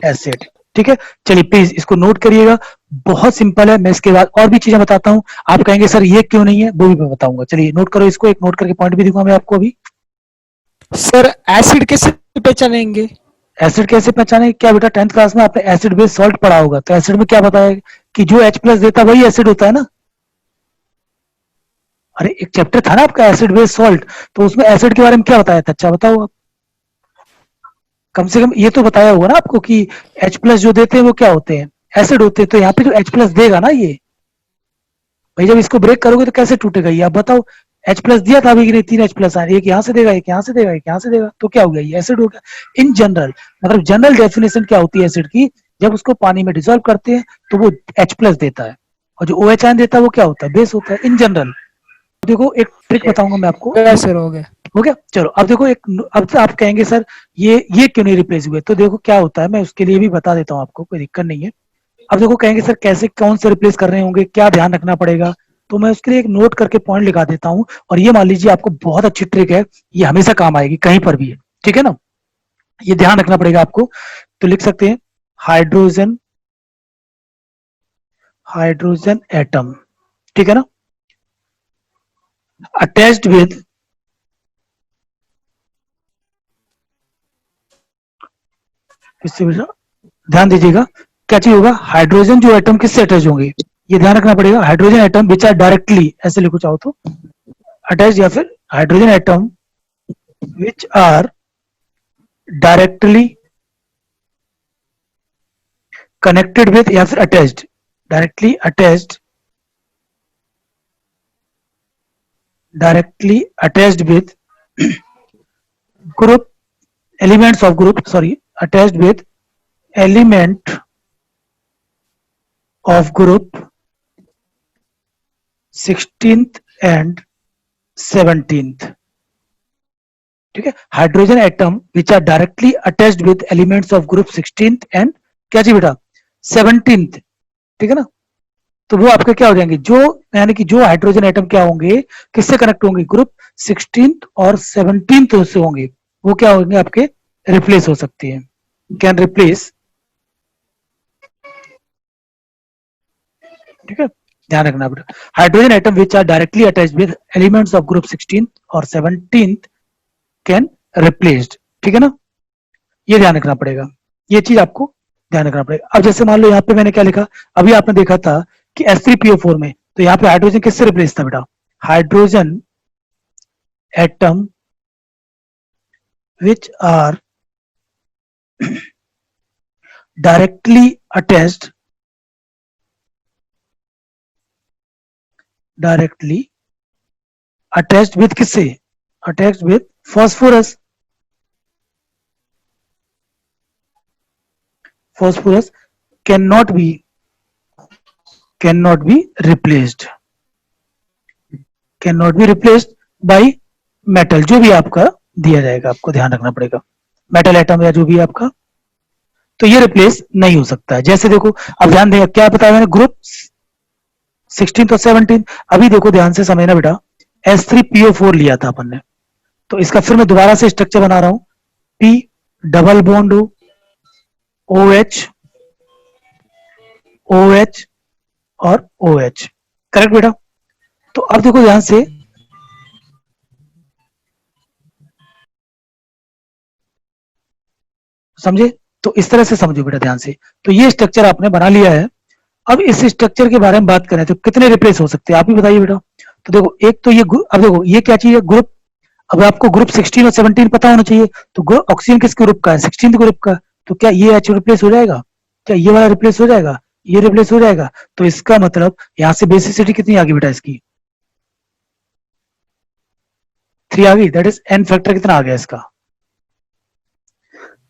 एसिड, ठीक है। चलिए प्लीज इसको नोट करिएगा, बहुत सिंपल है। मैं इसके बाद और भी चीजें बताता हूँ, आप कहेंगे सर ये क्यों नहीं है, वो भी मैं बताऊंगा। चलिए नोट करो इसको, एक नोट करके पॉइंट भी दिखाऊंगा मैं आपको अभी। सर एसिड कैसे पहचानेंगे? एसिड कैसे पहचाने, क्या बेटा 10th क्लास में आपने एसिड बेस सॉल्ट पढ़ा होगा, तो एसिड में क्या बताया कि जो H प्लस देता है वही एसिड होता है ना। अरे एक चैप्टर था ना आपका एसिड बेस सॉल्ट, तो उसमें एसिड के बारे में क्या बताया था, अच्छा बताओ आप। कम से कम ये तो बताया होगा ना आपको कि H प्लस जो देते हैं वो क्या होते हैं, एसिड होते हैं। तो यहाँ पे जो H प्लस देगा ना, ये भाई जब इसको ब्रेक करोगे तो कैसे टूटेगा ये आप बताओ। H प्लस दिया था अभी कि नहीं, 3 H प्लस आए, एक यहाँ से देगा, एक यहाँ से देगा, एक यहाँ से देगा, तो क्या हो गया, ये एसिड हो गया। इन जनरल, मतलब जनरल डेफिनेशन क्या होती है एसिड की, जब उसको पानी में डिसॉल्व करते हैं तो वो H प्लस देता है, और जो OH आयन देता है वो क्या होता है, बेस होता है इन जनरल। देखो एक ट्रिक बताऊंगा मैं आपको, सर हो गया। हो गया। चलो अब देखो अब तो आप कहेंगे सर ये क्यों नहीं रिप्लेस हुए, तो देखो क्या होता है, मैं उसके लिए भी बता देता हूँ आपको, कोई दिक्कत नहीं है। अब देखो कहेंगे सर कैसे, कौन से रिप्लेस कर रहे होंगे, क्या ध्यान रखना पड़ेगा, तो मैं उसके लिए एक नोट करके पॉइंट लिखा देता हूं, और ये मान लीजिए आपको बहुत अच्छी ट्रिक है, ये हमेशा काम आएगी कहीं पर भी है, ठीक है ना, ये ध्यान रखना पड़ेगा आपको। तो लिख सकते हैं हाइड्रोजन एटम, ठीक है ना, अटैच्ड विद इससे ध्यान दीजिएगा क्या चीज होगा, हाइड्रोजन जो एटम किससे अटैच होंगे, ये ध्यान रखना पड़ेगा, hydrogen atom which are directly, ऐसे लिखो चाहो तो अटैच, या फिर hydrogen atom which are directly connected with, या फिर attached, directly attached with group elements of group, sorry, attached with element of group 16th and 17th, ठीक है, hydrogen atom which are directly attached with elements of group 16th and क्या जी बेटा 17th, ठीक है ना, तो वो आपके क्या हो जाएंगे, जो यानी कि जो हाइड्रोजन एटम क्या होंगे, किससे कनेक्ट होंगे, ग्रुप 16th और 17th से होंगे, वो क्या होंगे आपके रिप्लेस हो सकती है, कैन रिप्लेस, ठीक है, ध्यान रखना बेटा, hydrogen atom which are directly attached with elements of group 16th और 17th कैन रिप्लेस्ड, ठीक है ना, ये ध्यान रखना पड़ेगा, ये चीज आपको ध्यान रखना पड़ेगा। अब जैसे मान लो यहाँ पे मैंने क्या लिखा, अभी आपने देखा था कि H3PO4 में, तो यहाँ पे हाइड्रोजन किससे रिप्लेस था बेटा, hydrogen atom which are directly attached with किससे, attached with phosphorus cannot be replaced by metal, जो भी आपका दिया जाएगा, आपको ध्यान रखना पड़ेगा, मेटल एटम या जो भी आपका, तो ये रिप्लेस नहीं हो सकता है। जैसे देखो अब ध्यान देगा क्या बताया मैंने, ग्रुप 16 और 17, अभी देखो ध्यान से समझना बेटा, H3PO4 लिया था अपन ने, तो इसका फिर मैं दोबारा से स्ट्रक्चर बना रहा हूं, P डबल बॉन्ड OH और OH, करेक्ट बेटा, तो अब देखो ध्यान से, समझे, तो इस तरह से समझो बेटा ध्यान से, तो ये स्ट्रक्चर आपने बना लिया है। अब इस स्ट्रक्चर के बारे में बात करें तो कितने रिप्लेस हो सकते हैं, आप ही बताइए बेटा। तो देखो एक तो ये, अब देखो ये क्या चीज है, ग्रुप, अब आपको ग्रुप 16 और 17 पता होना चाहिए, तो ऑक्सीजन किस ग्रुप का है, 16 ग्रुप का, तो क्या ये H रिप्लेस हो जाएगा, क्या ये वाला रिप्लेस हो जाएगा, ये रिप्लेस हो जाएगा, तो इसका मतलब यहाँ से बेसिसिटी कितनी आ गई बेटा इसकी, 3 आ गई, दैट इज n फैक्टर कितना आ गया इसका।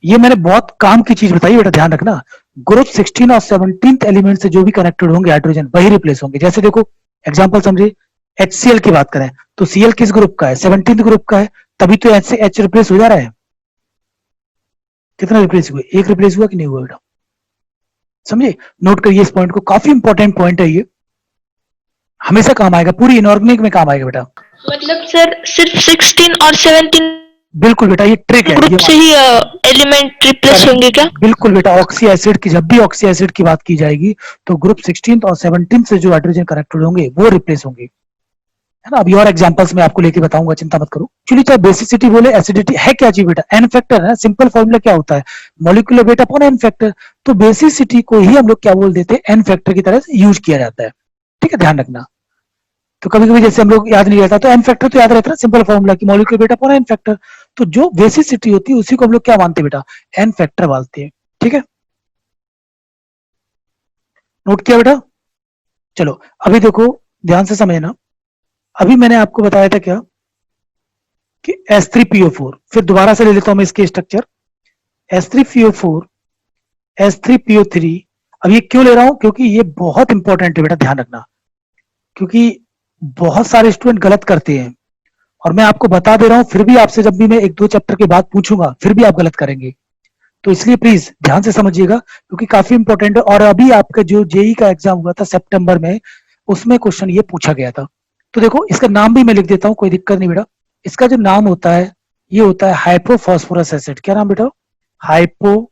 ये मैंने बहुत काम की चीज बताई बेटा, ध्यान रखना, ग्रुप 16 और 17th एलिमेंट से जो भी कनेक्टेड होंगे हाइड्रोजन वही रिप्लेस होंगे। जैसे देखो एग्जांपल समझिए, HCl की बात करें तो Cl किस ग्रुप का है, 17th ग्रुप का है, तभी तो H से H रिप्लेस हो जा रहा है। कितना रिप्लेस हुआ, एक रिप्लेस हुआ कि नहीं हुआ बेटा, समझे, नोट करिए इस पॉइंट को, काफी इंपॉर्टेंट पॉइंट है ये, हमेशा काम आएगा, पूरी इनऑर्गेनिक में काम आएगा बेटा। मतलब सर सिर्फ 16 और 17 बिल्कुल बेटा, ये ट्रिक है, ग्रुप से ही एलिमेंट रिप्लेस होंगे क्या? बिल्कुल बेटा, ऑक्सी एसिड की, जब भी ऑक्सी एसिड की बात की जाएगी तो ग्रुप 16 और 17 से जो हाइड्रोजन कनेक्टेड होंगे वो रिप्लेस होंगे, है ना। अभी और एग्जांपल्स मैं आपको लेके बताऊंगा, चिंता मत करो। एक्चुअली चाहे बेसिसिटी बोले, एसिडिटी है क्या चीज बेटा, एन फैक्टर है, सिंपल फॉर्मूला क्या होता है, molecular weight upon n factor, तो बेसिसिटी को ही हम लोग क्या बोल देते हैं, एन फैक्टर की तरह से यूज किया जाता है, ठीक है, ध्यान रखना। तो कभी कभी जैसे हम लोग याद नहीं रहता तो एन फैक्टर तो याद रहता है, सिंपल फॉर्मूला की molecular weight upon n factor, तो जो बेसिसिटी होती है उसी को हम लोग क्या मानते हैं बेटा, एन फैक्टर मानते हैं, ठीक है, नोट किया बेटा। चलो अभी देखो ध्यान से समझना, अभी मैंने आपको बताया था क्या कि H3PO4, फिर दोबारा से ले लेता हूं मैं इसके स्ट्रक्चर, H3PO4 H3PO3, अब ये क्यों ले रहा हूं, क्योंकि ये बहुत इंपॉर्टेंट है बेटा, ध्यान रखना, क्योंकि बहुत सारे स्टूडेंट गलत करते हैं और मैं आपको बता दे रहा हूं, फिर भी आपसे जब भी मैं 1-2 चैप्टर के बाद पूछूंगा फिर भी आप गलत करेंगे, तो इसलिए प्लीज ध्यान से समझिएगा क्योंकि काफी इंपॉर्टेंट है। और अभी आपका जो जेई का एग्जाम हुआ था सितंबर में, उसमें क्वेश्चन ये पूछा गया था। तो देखो इसका नाम भी मैं लिख देता हूँ, कोई दिक्कत नहीं बेटा। इसका जो नाम होता है ये होता है हाइपोफॉस्फोरस एसिड। क्या नाम बेटा? Hypophosphorous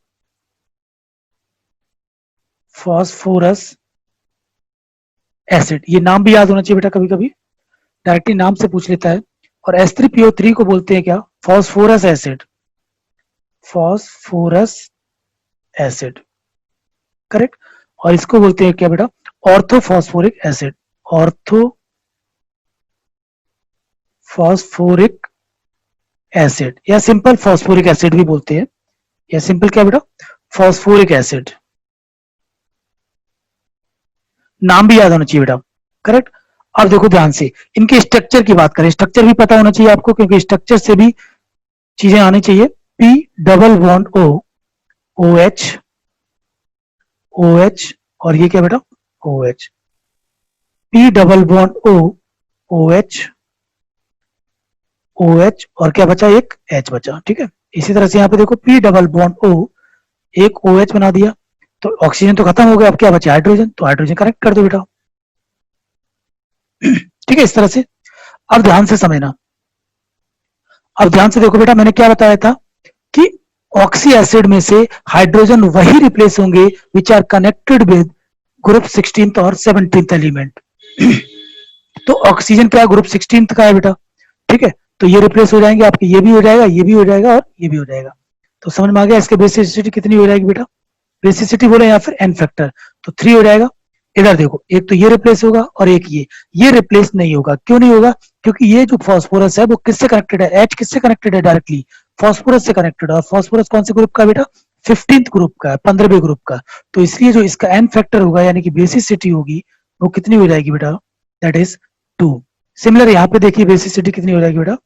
acid. ये नाम भी याद होना चाहिए बेटा, कभी कभी डायरेक्टली नाम से पूछ लेता है। और H3PO3 को बोलते हैं क्या? Phosphorous acid. Phosphorous acid, correct. और इसको बोलते हैं क्या बेटा? Orthophosphoric acid. ऑर्थोफॉस्फोरिक एसिड या सिंपल फॉस्फोरिक एसिड भी बोलते हैं। या सिंपल क्या बेटा? Phosphoric acid. नाम भी याद होना चाहिए बेटा, करेक्ट। अब देखो ध्यान से, इनके स्ट्रक्चर की बात करें, स्ट्रक्चर भी पता होना चाहिए आपको, क्योंकि स्ट्रक्चर से भी चीजें आनी चाहिए। P double bond O, OH, OH, और ये क्या बेटा? OH। P double bond O, OH, OH, और क्या बचा? एक H बचा, ठीक है। इसी तरह से यहाँ पे देखो P डबल बॉन्ड O, एक OH बना दिया, तो ऑक्सीजन तो खत्म हो गया, अब क्या बचा? हाइड्रोजन। तो हाइड्रोजन कनेक्ट कर दो बेटा, ठीक है, इस तरह से। अब ध्यान से समझना, अब ध्यान से देखो बेटा, मैंने क्या बताया था कि ऑक्सी एसिड में से हाइड्रोजन वही रिप्लेस होंगे which are connected with group 16th और 17th एलिमेंट। तो ऑक्सीजन क्या ग्रुप 16th का है बेटा, ठीक है। तो ये रिप्लेस हो जाएंगे आपके, ये भी हो जाएगा, ये भी हो जाएगा, और ये भी हो जाएगा। तो समझ में आ गया इसके बेसिसिटी कितनी हो जाएगी बेटा? बेसिसिटी बोले या फिर एन फैक्टर, तो 3 हो जाएगा। इधर देखो, एक तो ये रिप्लेस होगा और एक ये रिप्लेस नहीं होगा। क्यों नहीं होगा? क्योंकि ये जो फॉस्फोरस है वो किससे कनेक्टेड है? एच किससे कनेक्टेड है? डायरेक्टली फॉस्फोरस से कनेक्टेड है। और फॉस्फोरस कौन से ग्रुप का बेटा? 15th ग्रुप का है, 15वें ग्रुप का। तो इसलिए जो इसका एन फैक्टर होगा यानी कि बेसिसिटी होगी वो कितनी हो जाएगी बेटा? That is 2। सिमिलर यहाँ पे देखिए बेसिसिटी कितनी हो जाएगी बेटा?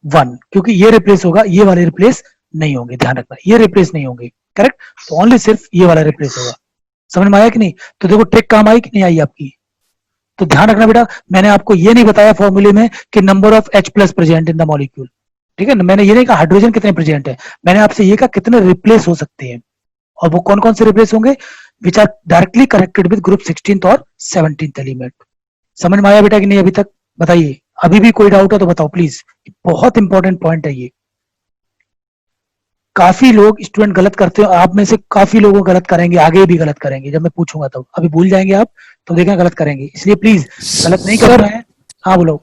1, क्योंकि ये रिप्लेस होगा, ये वाले रिप्लेस नहीं होंगे। ध्यान रखना, ये रिप्लेस नहीं होंगे, करेक्ट। तो ओनली सिर्फ ये वाला रिप्लेस होगा। समझ में आया कि नहीं? तो देखो ट्रिक काम आई कि नहीं आई आपकी? तो ध्यान रखना बेटा, मैंने आपको ये नहीं बताया फॉर्मूले में कि number of H plus present in the molecule, ठीक है। मैंने ये नहीं कहा हाइड्रोजन कितने प्रेजेंट है, मैंने आपसे ये कहा कितने रिप्लेस हो सकते हैं, और वो कौन कौन से रिप्लेस होंगे? Which are directly connected with group 16th और 17th एलिमेंट। समझ में आया बेटा कि नहीं अभी तक? बताइए, अभी भी कोई डाउट है तो बताओ प्लीज, बहुत इंपॉर्टेंट पॉइंट है ये। काफी लोग स्टूडेंट गलत करते हो, आप में से काफी लोगों गलत करेंगे, आगे भी गलत करेंगे, जब मैं पूछूंगा तब। अभी भूल जाएंगे आप तो देखना गलत करेंगे, इसलिए प्लीज गलत नहीं सर, करना है। हाँ बोलो।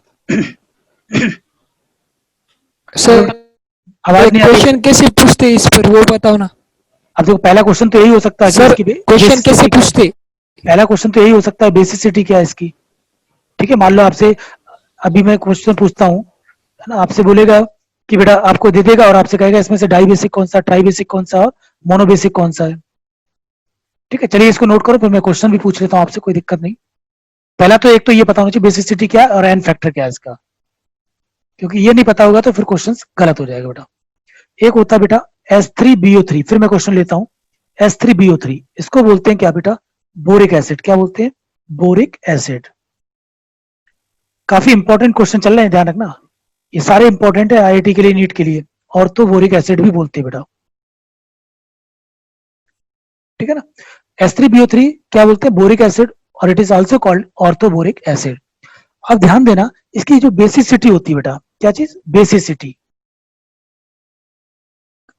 सर आवाज नहीं आ रही। क्वेश्चन कैसे पूछते इस पर वो बताओ ना। अब देखो पहला क्वेश्चन तो यही हो सकता है कि सर इसकी क्वेश्चन कैसे बेसिसिटी क्या है। पूछते? पहला क्वेश्चन तो यही हो सकता है बेसिसिटी क्या है इसकी, ठीक है। मान लो आपसे अभी मैं क्वेश्चन पूछता हूँ, है ना, आपसे बोलेगा कि बेटा, आपको दे देगा और आपसे कहेगा इसमें से डाई बेसिक कौन सा, ट्राई बेसिक कौन सा और मोनो बेसिक कौन सा है, ठीक है। चलिए इसको नोट करो, फिर मैं क्वेश्चन भी पूछ लेता हूँ आपसे, कोई दिक्कत नहीं। पहला तो एक तो ये पता होना चाहिए बेसिसिटी क्या है और एन फैक्टर क्या है इसका, क्योंकि ये नहीं पता होगा तो फिर क्वेश्चन गलत हो जाएगा बेटा। एक होता है बेटा H3BO3, फिर मैं क्वेश्चन लेता हूँ। H3BO3 इसको बोलते हैं क्या बेटा? Boric acid. क्या बोलते हैं? Boric acid. काफी इंपॉर्टेंट क्वेश्चन चल रहे हैं, ध्यान रखना, ये सारे इंपॉर्टेंट है IIT के लिए, नीट के लिए। ऑर्थोबोरिक एसिड भी बोलते हैं बेटा, ठीक है ना। H3BO3 क्या बोलते हैं? बोरिक एसिड, और it is also called orthoboric acid. अब ध्यान देना, इसकी जो बेसिसिटी होती है बेटा, क्या चीज? बेसिसिटी।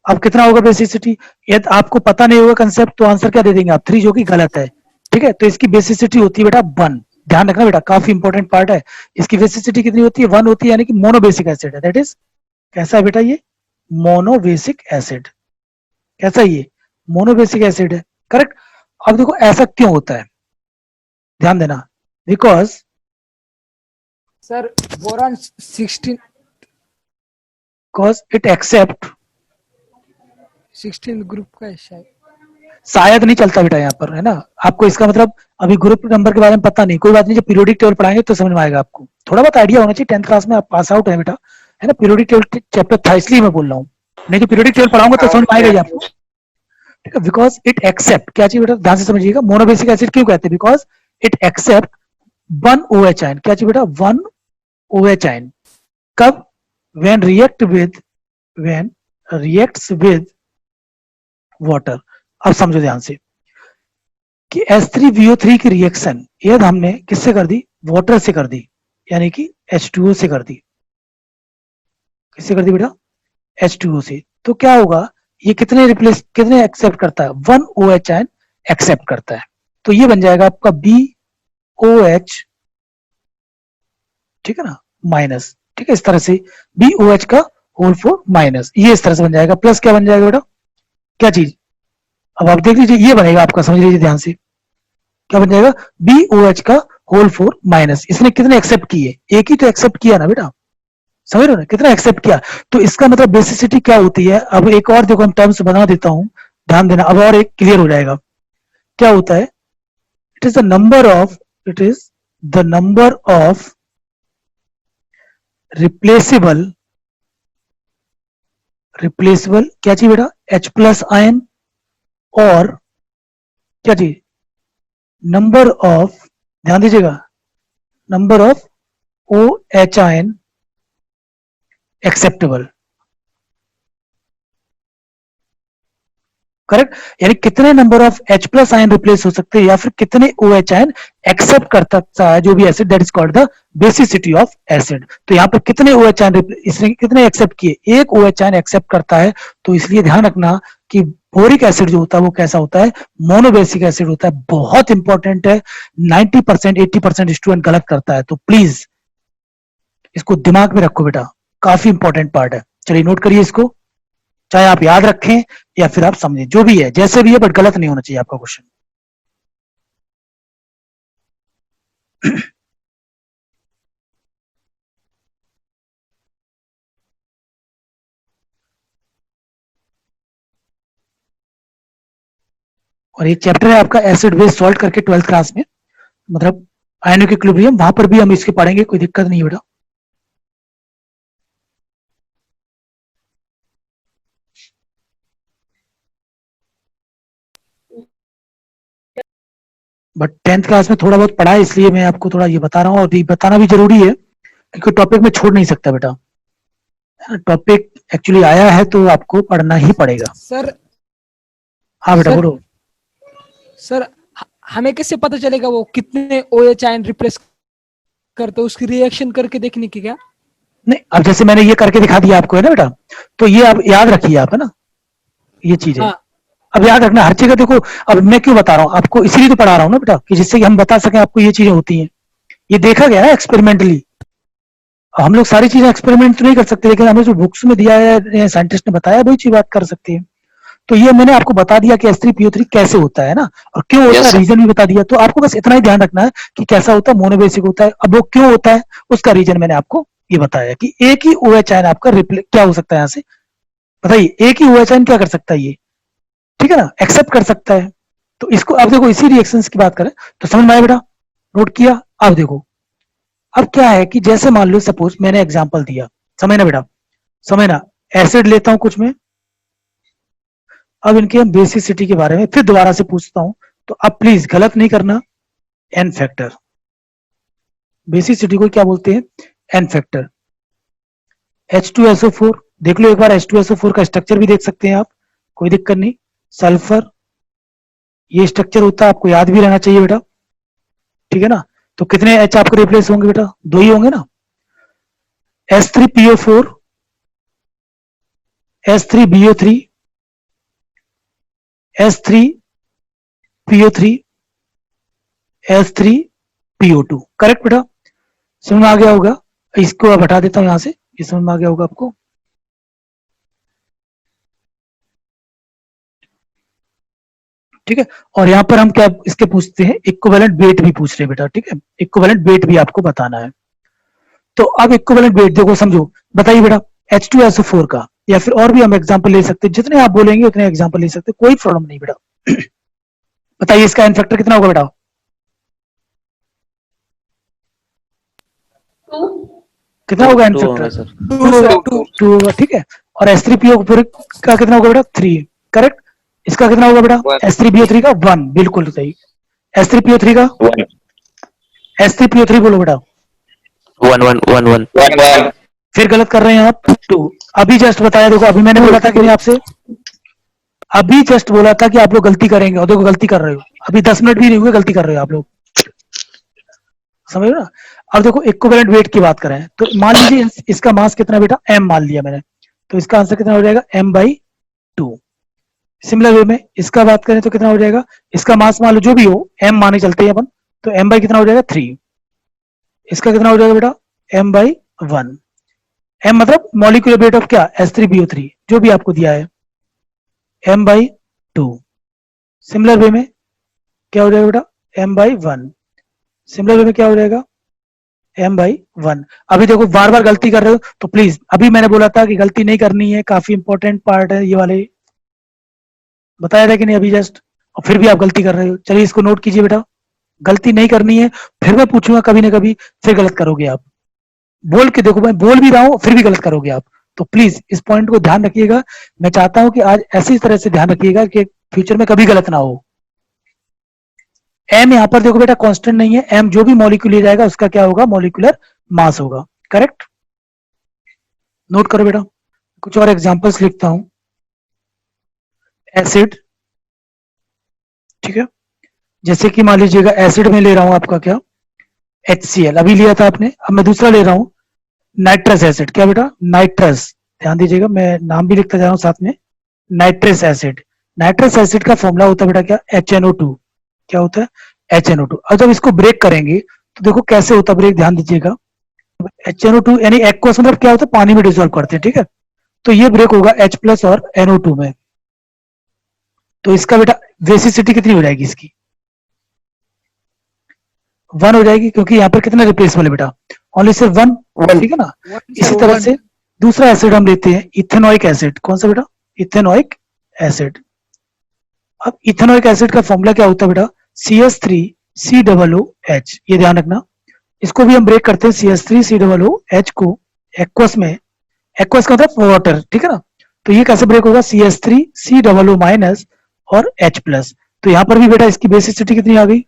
अब कितना होगा बेसिसिटी? यदि आपको पता नहीं होगा कंसेप्ट तो आंसर क्या दे देंगे आप? 3, जो कि गलत है, ठीक है। तो इसकी बेसिसिटी होती है बेटा 1। ध्यान रखना बेटा, काफी इंपॉर्टेंट पार्ट है। इसकी बेसिसिटी कितनी होती है? 1 होती है, यानी कि मोनोबेसिक एसिड है। दैट इज कैसा है बेटा? ये मोनोबेसिक एसिड। कैसा है ये? मोनोबेसिक एसिड है, करेक्ट। अब देखो ऐसा क्यों होता है, ध्यान देना, because sir boron 16 it accept, 16 group का है शायद। शायद नहीं चलता बेटा यहाँ पर, है ना। आपको इसका मतलब अभी ग्रुप नंबर के बारे में पता नहीं, कोई बात नहीं, जब पीरियोडिक टेबल पढ़ाएंगे तो समझ में आएगा आपको। थोड़ा बहुत आइडिया होना चाहिए, 10th क्लास में आप पास आउट है बेटा, है ना। पीरियोडिक टेबल चैप्टर था इसलिए मैं बोल रहा हूँ, नहीं तो पीरियोडिक टेबल पढ़ाऊंगा तो समझ में आएगा ही आपको, ठीक है। बिकॉज इट एक्सेप्ट, क्या चाहिए बेटा? ध्यान से समझिएगा, मोनोबेसिक एसिड क्यों कहते हैं? Because it accept 1 OH ion. क्या चाहिए बेटा? 1 OH आयन। कब? when reacts with water। अब समझो ध्यान से कि H3VO3 की रिएक्शन ये हमने किससे कर दी, वाटर से कर दी, यानी कि H2O से कर दी। किससे कर दी बेटा, H2O से। तो क्या होगा, ये कितने एक्सेप्ट करता है, 1 OH आयन एक्सेप्ट करता है। तो ये बन जाएगा आपका BOH, ठीक है ना, माइनस, ठीक है, इस तरह से BOH का होल 4 माइनस, ये इस तरह से बन जाएगा। प्लस क्या बन जाएगा बेटा, क्या चीज, अब आप देख लीजिए, ये बनेगा आपका, समझ लीजिए ध्यान से, क्या बन जाएगा, BOH का होल 4 माइनस। इसने कितने एक्सेप्ट किए, एक ही तो एक्सेप्ट किया ना बेटा, समझ रहे हो ना, कितना एक्सेप्ट किया। तो इसका मतलब बेसिसिटी क्या होती है। अब एक और देखो, हम टर्म्स बना देता हूं, ध्यान देना, अब और एक क्लियर हो जाएगा। क्या होता है, it is the number of replaceable क्या चाहिए बेटा, H प्लस आयन, और क्या चाहिए, नंबर ऑफ, ध्यान दीजिएगा, number of OH ion acceptable, correct, यानी कितने number of H plus ion replace हो सकते हैं, या फिर कितने OH आयन एक्सेप्ट कर सकता है जो भी acid, that is called the basicity of acid. तो यहाँ पर कितने OH आयन इसने कितने एक्सेप्ट किए, एक OH आयन एक्सेप्ट करता है। तो इसलिए ध्यान रखना कि बोरिक एसिड जो होता है वो कैसा होता है, मोनोबेसिक एसिड होता है। बहुत इंपॉर्टेंट है, 90% 80% स्टूडेंट गलत करता है, तो प्लीज इसको दिमाग में रखो बेटा, काफी इंपॉर्टेंट पार्ट है। चलिए नोट करिए इसको, चाहे आप याद रखें या फिर आप समझें, जो भी है, जैसे भी है, बट गलत नहीं होना चाहिए आपका क्वेश्चन। और एक चैप्टर है आपका एसिड बेस सॉल्ट करके 12th क्लास में, मतलब आयनिक इक्विलिब्रियम, वहां पर भी हम इसके पढ़ेंगे, कोई दिक्कत नहीं है बेटा। बट 10th क्लास में थोड़ा बहुत पढ़ा है, इसलिए मैं आपको थोड़ा ये बता रहा हूँ, और ये बताना भी जरूरी है क्योंकि टॉपिक में छोड़ नहीं सकता बेटा, टॉपिक एक्चुअली आया है तो आपको पढ़ना ही पड़ेगा। सर हाँ बेटा सर, बोलो। सर हमें कैसे पता चलेगा वो कितने OH आयन रिप्लेस करते, उसकी रिएक्शन करके देखने की क्या? नहीं, अब जैसे मैंने ये करके दिखा दिया आपको, है ना बेटा, तो ये आप याद रखिए आप, है ना, ये चीज है। हाँ। अब याद रखना हर जगह, देखो अब मैं क्यों बता रहा हूँ आपको, इसीलिए तो पढ़ा रहा हूँ ना बेटा, कि जिससे कि हम बता सकें आपको ये चीजें होती हैं। ये देखा गया ना एक्सपेरिमेंटली, हम लोग सारी चीजें एक्सपेरिमेंट तो नहीं कर सकते, लेकिन हमें जो बुक्स में दिया है, साइंटिस्ट ने बताया, वही चीज बात कर सकते हैं। तो ये मैंने आपको बता दिया कि H3PO3 कैसे होता है ना, और क्यों होता है, रीजन भी बता दिया। तो आपको बस इतना ही ध्यान रखना है कि कैसा होता है, मोनोबेसिक होता है। अब वो क्यों होता है, उसका रीजन मैंने आपको ये बताया कि एक ही OH आयन आपका क्या हो सकता है, यहाँ से बताइए, एक ही OH आयन क्या कर सकता है ये, ठीक है ना, एक्सेप्ट कर सकता है। तो इसको अब देखो, इसी रिएक्शंस की बात करें तो समझ में आया बेटा, नोट किया। अब देखो, अब क्या है कि जैसे मान लो, सपोज मैंने एग्जांपल दिया, समझना बेटा, समझना, एसिड लेता हूं कुछ में, अब इनके हम बेसिसिटी के बारे में फिर दोबारा से पूछता हूं, तो अब प्लीज गलत नहीं करना। एन फैक्टर, बेसिसिटी को क्या बोलते हैं, एन फैक्टर। H2SO4 देख लो एक बार, H2SO4 का स्ट्रक्चर भी देख सकते हैं आप, कोई दिक्कत नहीं। सल्फर, ये स्ट्रक्चर होता है, आपको याद भी रहना चाहिए बेटा, ठीक है ना। तो कितने H आपको रिप्लेस होंगे बेटा, 2 ही होंगे ना। S3PO4, S3BO3, S3PO3, S3PO2, correct बेटा, समझ में आ गया होगा। इसको अब हटा देता हूं यहां से, ये समझ में आ गया होगा आपको। ठीक है, और यहाँ पर हम क्या इसके पूछते हैं, इक्विवेलेंट वेट भी पूछ रहे हैं बेटा, ठीक है, इक्विवेलेंट वेट भी आपको बताना है। तो अब इक्विवेलेंट वेट देखो, समझो, बताइए बेटा, H2SO4 का, या फिर और भी हम एग्जांपल ले सकते हैं, जितने आप बोलेंगे उतने एग्जांपल ले सकते हैं, कोई प्रॉब्लम नहीं बेटा। बताइए इसका एन फैक्टर कितना होगा बेटा, 2 कितना होगा एन टू होगा फैक्टर, सर। 2 होगा, ठीक है। और S3PO4 का कितना होगा बेटा, 3, करेक्ट। इसका कितना होगा बेटा, S3PO3 का 1, बिल्कुल सही। S3PO3 का, S3PO3 बोलो बेटा, 1 फिर गलत कर रहे हैं आप, 2। अभी जस्ट बताया, देखो अभी मैंने बोला था कि नहीं आपसे, अभी जस्ट बोला था कि आप लोग गलती करेंगे, और देखो गलती कर रहे हो। अभी 10 मिनट भी नहीं हुए, गलती कर रहे हो आप लोग, समझ रहे हो ना। अब देखो इक्विवेलेंट वेट की बात करें तो मान लीजिए इसका मास कितना बेटा, m मान लिया मैंने, तो इसका आंसर कितना हो जाएगा, m/2। सिमिलर वे में इसका बात करें तो कितना हो जाएगा, इसका मास मान लो जो भी हो, m माने चलते हैं अपन, तो m बाई कितना हो जाएगा 3। इसका कितना हो जाएगा बेटा, m/1। m मतलब मॉलिक्यूलर वेट ऑफ क्या, H3PO3 जो भी आपको दिया है, m/2। सिमिलर वे में क्या हो जाएगा बेटा, m/1। सिमिलर वे में क्या हो जाएगा, m/1। अभी देखो बार बार गलती कर रहे हो तो प्लीज, अभी मैंने बोला था कि गलती नहीं करनी है, काफी इंपॉर्टेंट पार्ट है ये वाले, बताया था कि नहीं अभी जस्ट, और फिर भी आप गलती कर रहे हो। चलिए इसको नोट कीजिए बेटा, गलती नहीं करनी है, फिर मैं पूछूंगा कभी ना कभी, फिर गलत करोगे आप। बोल के देखो, मैं बोल भी रहा हूं फिर भी गलत करोगे आप, तो प्लीज इस पॉइंट को ध्यान रखिएगा। मैं चाहता हूं कि आज ऐसी तरह से ध्यान रखिएगा कि फ्यूचर में कभी गलत ना हो। एम यहां पर देखो बेटा कांस्टेंट नहीं है, एम जो भी मॉलिक्यूल ले जाएगा उसका क्या होगा, मॉलिक्यूलर मास होगा, करेक्ट। नोट करो बेटा, कुछ और एग्जांपल्स लिखता हूं। एसिड, ठीक है, जैसे कि मान लीजिएगा एसिड में ले रहा हूं आपका क्या, HCl अभी लिया था आपने, अब मैं दूसरा ले रहा हूं नाइट्रस एसिड, क्या बेटा, नाइट्रस, ध्यान दीजिएगा मैं नाम भी लिखता जा रहा हूं साथ में, नाइट्रस एसिड। नाइट्रस एसिड का फॉर्मूला होता है बेटा क्या, HNO2, क्या होता है, HNO2। और जब इसको ब्रेक करेंगे तो देखो कैसे होता है ब्रेक, ध्यान दीजिएगा। HNO2 यानी एक्वस मतलब क्या होता है, पानी में डिसॉल्व करते हैं, ठीक है, तो ये ब्रेक होगा H+ और NO2 में। तो इसका बेटा बेसिसिटी कितनी हो जाएगी, इसकी 1 हो जाएगी, क्योंकि यहाँ पर कितना रिप्लेसबल है बेटा, ओनली सिर्फ 1, ठीक है ना। इसी तरह से दूसरा एसिड हम लेते हैं इथेनोइक एसिड, कौन सा बेटा, इथेनोइक एसिड। अब इथेनोइक एसिड का फॉर्मूला क्या होता है बेटा, CH3COOH, ये ध्यान रखना। इसको भी हम ब्रेक करते हैं CH3COOH को एक्वस में, एक्वस का मतलब वाटर, ठीक है ना। तो ये कैसे ब्रेक होगा, CH3COO- और H+। तो यहां पर भी बेटा इसकी बेसिसिटी कितनी आ गई,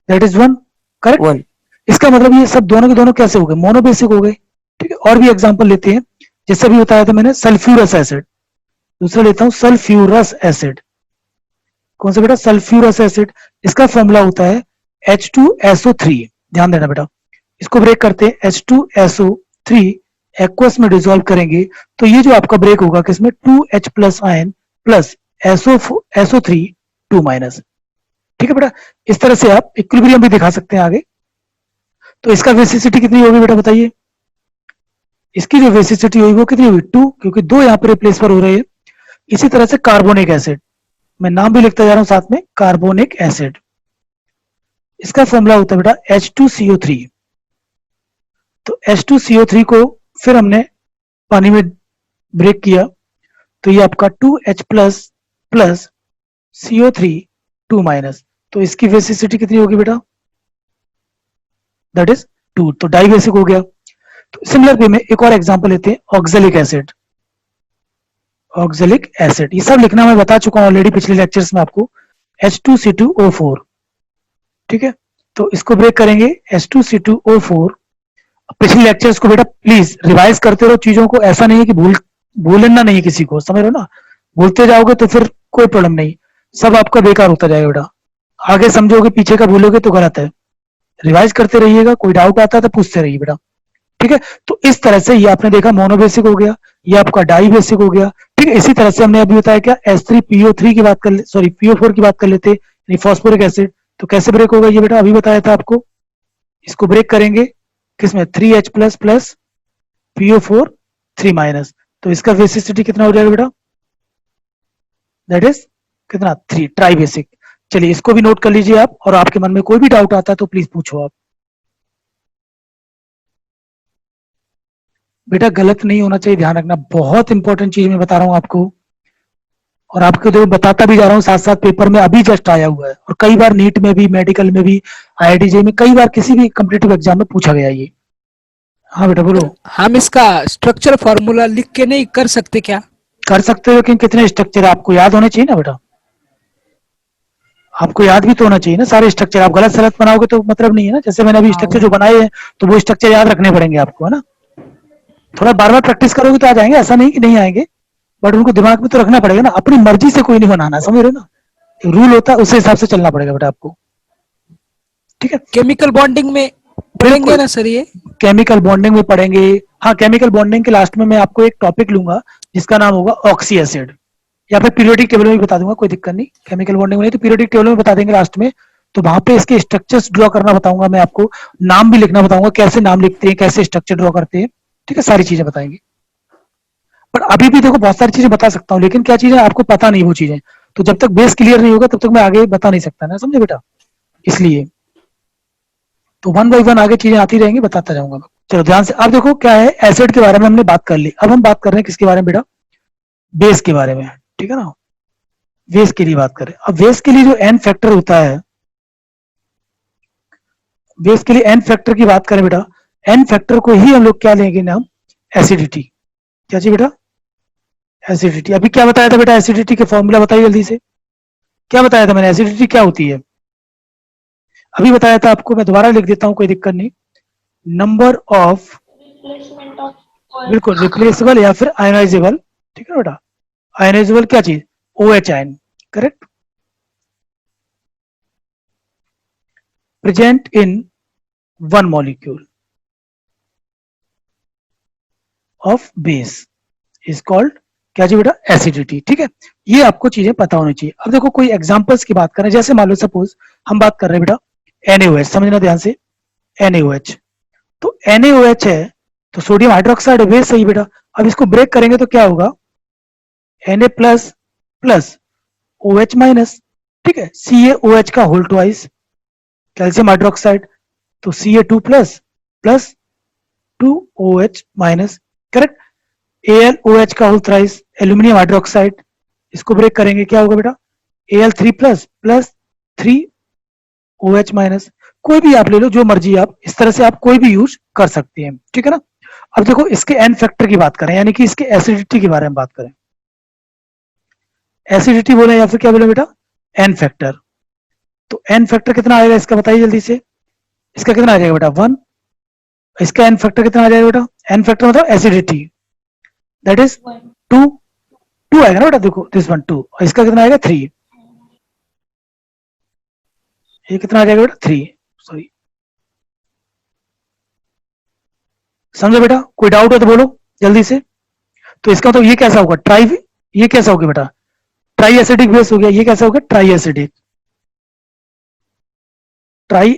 दैट इज 1, करेक्ट। 1। इसका मतलब ये सब दोनों के दोनों कैसे हो गए, मोनोबेसिक हो गए, ठीक है। और भी एग्जांपल लेते हैं, जैसे भी बताया था मैंने सल्फ्यूरस एसिड, दूसरा लेता हूं सल्फ्यूरस एसिड, कौन सा बेटा, सल्फ्यूरस एसिड। इसका फॉर्मूला होता है H2SO3, ध्यान देना बेटा। इसको ब्रेक करते हैं H2SO3 एक्वस में डिसॉल्व करेंगे, तो ये जो आपका ब्रेक होगा किसमें, 2H+ आयन प्लस SO3 2-, ठीक है बेटा। इस तरह से आप इक्विलिब्रियम भी दिखा सकते हैं आगे। तो इसका वेसिसिटी कितनी होगी बेटा बताइए, इसकी जो वेसिसिटी होगी वो कितनी होगी 2, क्योंकि 2 यहाँ पर रिप्लेस पर हो रहे हैं। इसी तरह से कार्बोनिक एसिड, मैं नाम भी लिखता जा रहा हूं साथ में, कार्बोनिक एसिड। इसका फॉर्मूला होता है बेटा H2CO3। तो H2CO3 को फिर हमने पानी में ब्रेक किया, तो ये आपका 2H+ प्लस CO3 2-, तो इसकी वेसिसिटी कितनी होगी बेटा, दैट इज 2, तो डाइबेसिक हो गया। तो सिमिलर वे में एक और एग्जांपल लेते हैं, ऑक्जेलिक एसिड। ऑक्जेलिक एसिड, ये सब लिखना मैं बता चुका हूं ऑलरेडी पिछले लेक्चर्स में आपको, H2C2O4, ठीक है। तो इसको ब्रेक करेंगे H2C2O4। पिछले लेक्चर्स को बेटा प्लीज रिवाइज करते रहो चीजों को, ऐसा नहीं है कि भूलना नहीं है किसी को, समझ रहे हो ना। भूलते जाओगे तो फिर कोई प्रॉब्लम नहीं, सब आपका बेकार होता जाएगा बेटा। आगे समझोगे पीछे का भूलोगे तो गलत है, रिवाइज करते रहिएगा, कोई डाउट आता है तो पूछते रहिए बेटा, ठीक है। तो इस तरह से ये आपने देखा मोनोबेसिक हो गया, ये आपका डाई बेसिक हो गया, ठीक है। इसी तरह से हमने अभी बताया क्या, H3PO3 की बात कर ले, सॉरी PO4 की बात कर लेते, यानी फॉस्फोरिक एसिड। तो कैसे ब्रेक होगा ये बेटा, अभी बताया था आपको। इसको ब्रेक करेंगे किसमें, 3H+ प्लस PO4 3-, तो इसका वेसिसिटी कितना हो जाएगा बेटा, दैट इज कितना 3, ट्राई बेसिक। चलिए इसको भी नोट कर लीजिए आप, और आपके मन में कोई भी डाउट आता है तो प्लीज पूछो आप। बेटा गलत नहीं होना चाहिए, ध्यान रखना, बहुत इंपॉर्टेंट चीज मैं बता रहा हूं आपको, और आपको देखो बताता भी जा रहा हूं साथ साथ, पेपर में अभी जस्ट आया हुआ है, और कई बार नीट में भी, मेडिकल में भी, IIT में, कई बार किसी भी कॉम्पिटिटिव एग्जाम में पूछा गया ये। हाँ बेटा बोलो। हम इसका स्ट्रक्चर फॉर्मूला लिख के नहीं कर सकते क्या? कर सकते हो, लेकिन कितने स्ट्रक्चर आपको याद होने चाहिए ना बेटा, आपको याद भी तो होना चाहिए ना सारे स्ट्रक्चर। आप गलत सलत बनाओगे तो मतलब नहीं है ना, जैसे मैंने अभी स्ट्रक्चर जो बनाए हैं तो वो स्ट्रक्चर याद रखने पड़ेंगे आपको, है ना। थोड़ा बार बार प्रैक्टिस करोगे तो आ जाएंगे, ऐसा नहीं कि नहीं आएंगे, बट उनको दिमाग में तो रखना पड़ेगा ना, अपनी मर्जी से कोई नहीं बनाना, समझ रहे हो ना। रूल होता है उस हिसाब से चलना पड़ेगा बेटा आपको, ठीक है। केमिकल बॉन्डिंग में पढ़ेंगे ना सर ये? केमिकल बॉन्डिंग में पढ़ेंगे, हाँ केमिकल बॉन्डिंग के लास्ट में मैं आपको एक टॉपिक लूंगा जिसका नाम होगा ऑक्सी एसिड, या फिर पीरियोडिक टेबल में भी बता दूंगा, कोई दिक्कत नहीं। केमिकल बॉन्डिंग में नहीं तो पीरियोडिक टेबल में बता देंगे लास्ट में, तो वहां पे इसके स्ट्रक्चर्स ड्रॉ करना बताऊंगा मैं आपको, नाम भी लिखना बताऊंगा, कैसे नाम लिखते हैं, कैसे स्ट्रक्चर ड्रॉ करते हैं, ठीक है, सारी चीजें बताएंगे। पर अभी भी देखो बहुत सारी चीजें बता सकता हूँ, लेकिन क्या चीजें आपको पता नहीं वो चीजें, तो जब तक बेस क्लियर नहीं होगा तब तक मैं आगे बता नहीं सकता ना, समझे बेटा, इसलिए तो वन बाई वन आगे चीजें आती रहेंगी, बताता जाऊंगा मैं। चलो ध्यान से, अब देखो क्या है, एसिड के बारे में हमने बात कर ली, अब हम बात कर रहे हैं किसके बारे में बेटा, बेस के बारे में, ठीक है ना, बेस के लिए बात करें। अब बेस के लिए जो एन फैक्टर होता है, बेस के लिए एन फैक्टर की बात करें बेटा, एन फैक्टर को ही हम लोग क्या लेंगे नाम, एसिडिटी, क्या चाहिए बेटा, एसिडिटी। अभी क्या बताया था बेटा, एसिडिटी के फॉर्मूला बताइए जल्दी से, क्या बताया था मैंने, एसिडिटी क्या होती है, अभी बताया था आपको, मैं दोबारा लिख देता हूं, कोई दिक्कत नहीं, नंबर ऑफ, बिल्कुल रिप्लेसेबल या फिर आयनाइजेबल, ठीक है बेटा, आयनाइजेबल क्या चीज, OH ion, correct, present in one molecule of base is called क्या जी बेटा, एसिडिटी, ठीक है। ये आपको चीजें पता होनी चाहिए। अब देखो कोई एग्जांपल्स की बात करें, जैसे मान लो सपोज हम बात कर रहे हैं बेटा NaOH, समझना ध्यान से, NaOH, तो NaOH है तो सोडियम हाइड्रोक्साइड बेस, सही बेटा। अब इसको ब्रेक करेंगे तो क्या होगा, Na plus plus OH minus, ठीक है, CaOH का होल ट्वाइस, कैल्शियम हाइड्रोक्साइड, तो Ca2 plus plus 2OH minus, correct, AlOH का होल थ्राइस, एल्यूमिनियम हाइड्रोक्साइड, इसको ब्रेक करेंगे क्या होगा बेटा, Al3 plus plus 3OH minus, कोई भी आप ले लो, जो मर्जी आप, इस तरह से आप कोई भी यूज कर सकते हैं, ठीक है ना। अब देखो इसके एन फैक्टर की बात करें, यानी कि इसके एसिडिटी के बारे में बात करें, एसिडिटी बोले या फिर क्या बोले बेटा, एन फैक्टर, तो एन फैक्टर कितना आएगा इसका बताइए जल्दी से, इसका कितना आ जाएगा बेटा 1, इसका एन फैक्टर कितना आ जाएगा बेटा, एन फैक्टर मतलब एसिडिटी, दैट इज 2 आएगा ना बेटा, देखो दिस वन 2, और इसका कितना आएगा 3, ये कितना आ जाएगा बेटा 3, सॉरी, समझो बेटा, कोई डाउट हो तो बोलो जल्दी से। तो इसका तो ये कैसा होगा, ट्राई, ये कैसा होगा बेटा, ट्राई एसिडिक बेस हो गया, ये कैसा होगा, ट्राई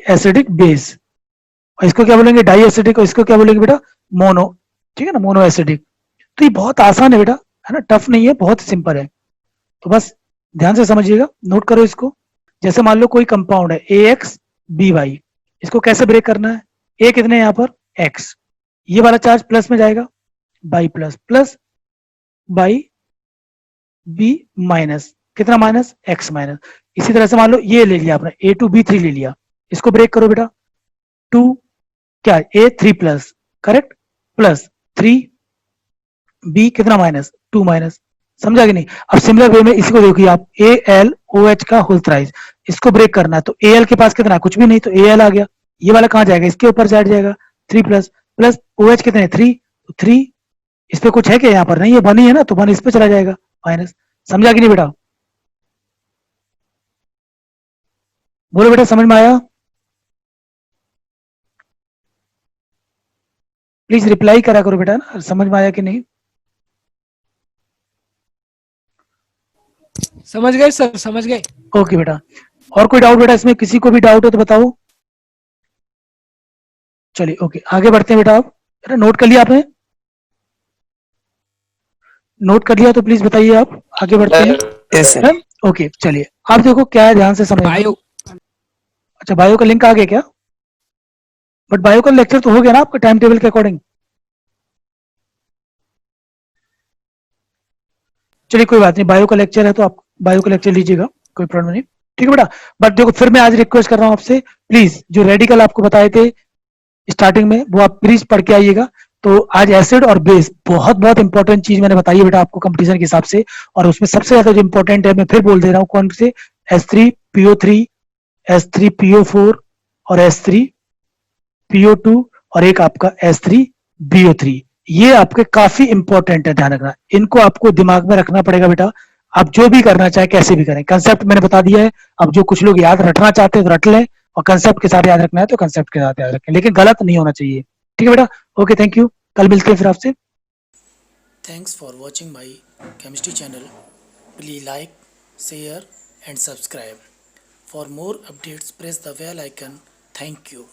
एसिडिक बेस, और इसको क्या बोलेंगे, डाई एसिडिक, और इसको क्या बोलेंगे बेटा, मोनो, ठीक है ना, मोनो एसिडिक। तो ये बहुत आसान है बेटा, है ना, टफ नहीं है, बहुत सिंपल है, तो बस ध्यान से समझिएगा, नोट करो इसको। जैसे मान लो कोई कंपाउंड है AXBY, इसको कैसे ब्रेक करना है, A कितने यहाँ पर X, ये वाला चार्ज प्लस में जाएगा, by plus plus by B minus, कितना माइनस, X माइनस। इसी तरह से मान लो ये ले लिया आपने A2B3 ले लिया, इसको ब्रेक करो बेटा, 2 क्या A3 plus, correct, plus 3B कितना माइनस, 2 माइनस, समझा कि नहीं। अब सिमिलर वे में इसी को देखिए आप, AlOH का होल थ्राइस, इसको ब्रेक करना है, तो Al के पास कितना, कुछ भी नहीं, तो Al आ गया, ये वाला कहां जाएगा, इसके ऊपर साइड जाएगा, 3 प्लस प्लस OH कितने 3, तो 3, इस पे कुछ है क्या, यहाँ पर नहीं है, 1 ही है ना, तो 1 इस पे चला जाएगा माइनस, समझा कि नहीं बेटा, बोलो बेटा समझ में आया, प्लीज रिप्लाई करा करो बेटा ना, समझ में आया कि नहीं। समझ गए सर, समझ गए। ओके बेटा, और कोई डाउट बेटा इसमें, किसी को भी डाउट हो तो बताओ। चलिए ओके, आगे बढ़ते हैं बेटा, आप बेटा नोट कर लिया आपने, नोट कर लिया तो प्लीज बताइए, आप आगे बढ़ते हैं। Yes sir. ओके चलिए, आप देखो क्या है, ध्यान से समझ, बायो, अच्छा बायो का लिंक आ गया क्या, बट बायो का लेक्चर तो हो गया ना आपका टाइम टेबल के अकॉर्डिंग, चलिए कोई बात नहीं, बायो का लेक्चर है तो आप बायो का लेक्चर लीजिएगा, कोई प्रॉब्लम नहीं, ठीक है बेटा। बट देखो फिर मैं आज रिक्वेस्ट कर रहा हूँ आपसे, प्लीज जो रेडिकल आपको बताए थे स्टार्टिंग में वो आप प्लीज पढ़ के आइएगा। तो आज एसिड और बेस बहुत बहुत इंपॉर्टेंट चीज मैंने बताई है बेटा आपको कंपटीशन के हिसाब से, और उसमें सबसे ज्यादा जो इंपॉर्टेंट है मैं फिर बोल दे रहा हूँ, कौन से, H3PO3, H3PO4 और H3PO2 और एक आपका H3BO3, ये आपके काफी इंपॉर्टेंट है, ध्यान रखना, इनको आपको दिमाग में रखना पड़ेगा बेटा आप जो भी करना चाहे कैसे भी करें, कंसेप्ट मैंने बता दिया है। अब जो कुछ लोग याद रटना चाहते हैं तो रट लें, और कंसेप्ट के साथ याद रखना है तो कंसेप्ट के साथ याद रखें, लेकिन गलत नहीं होना चाहिए। ठीक है बेटा, ओके, थैंक यू, कल मिलते हैं फिर आपसे। Thanks for watching my chemistry channel. Please like, share and subscribe. For more updates, press the bell icon. Thank you.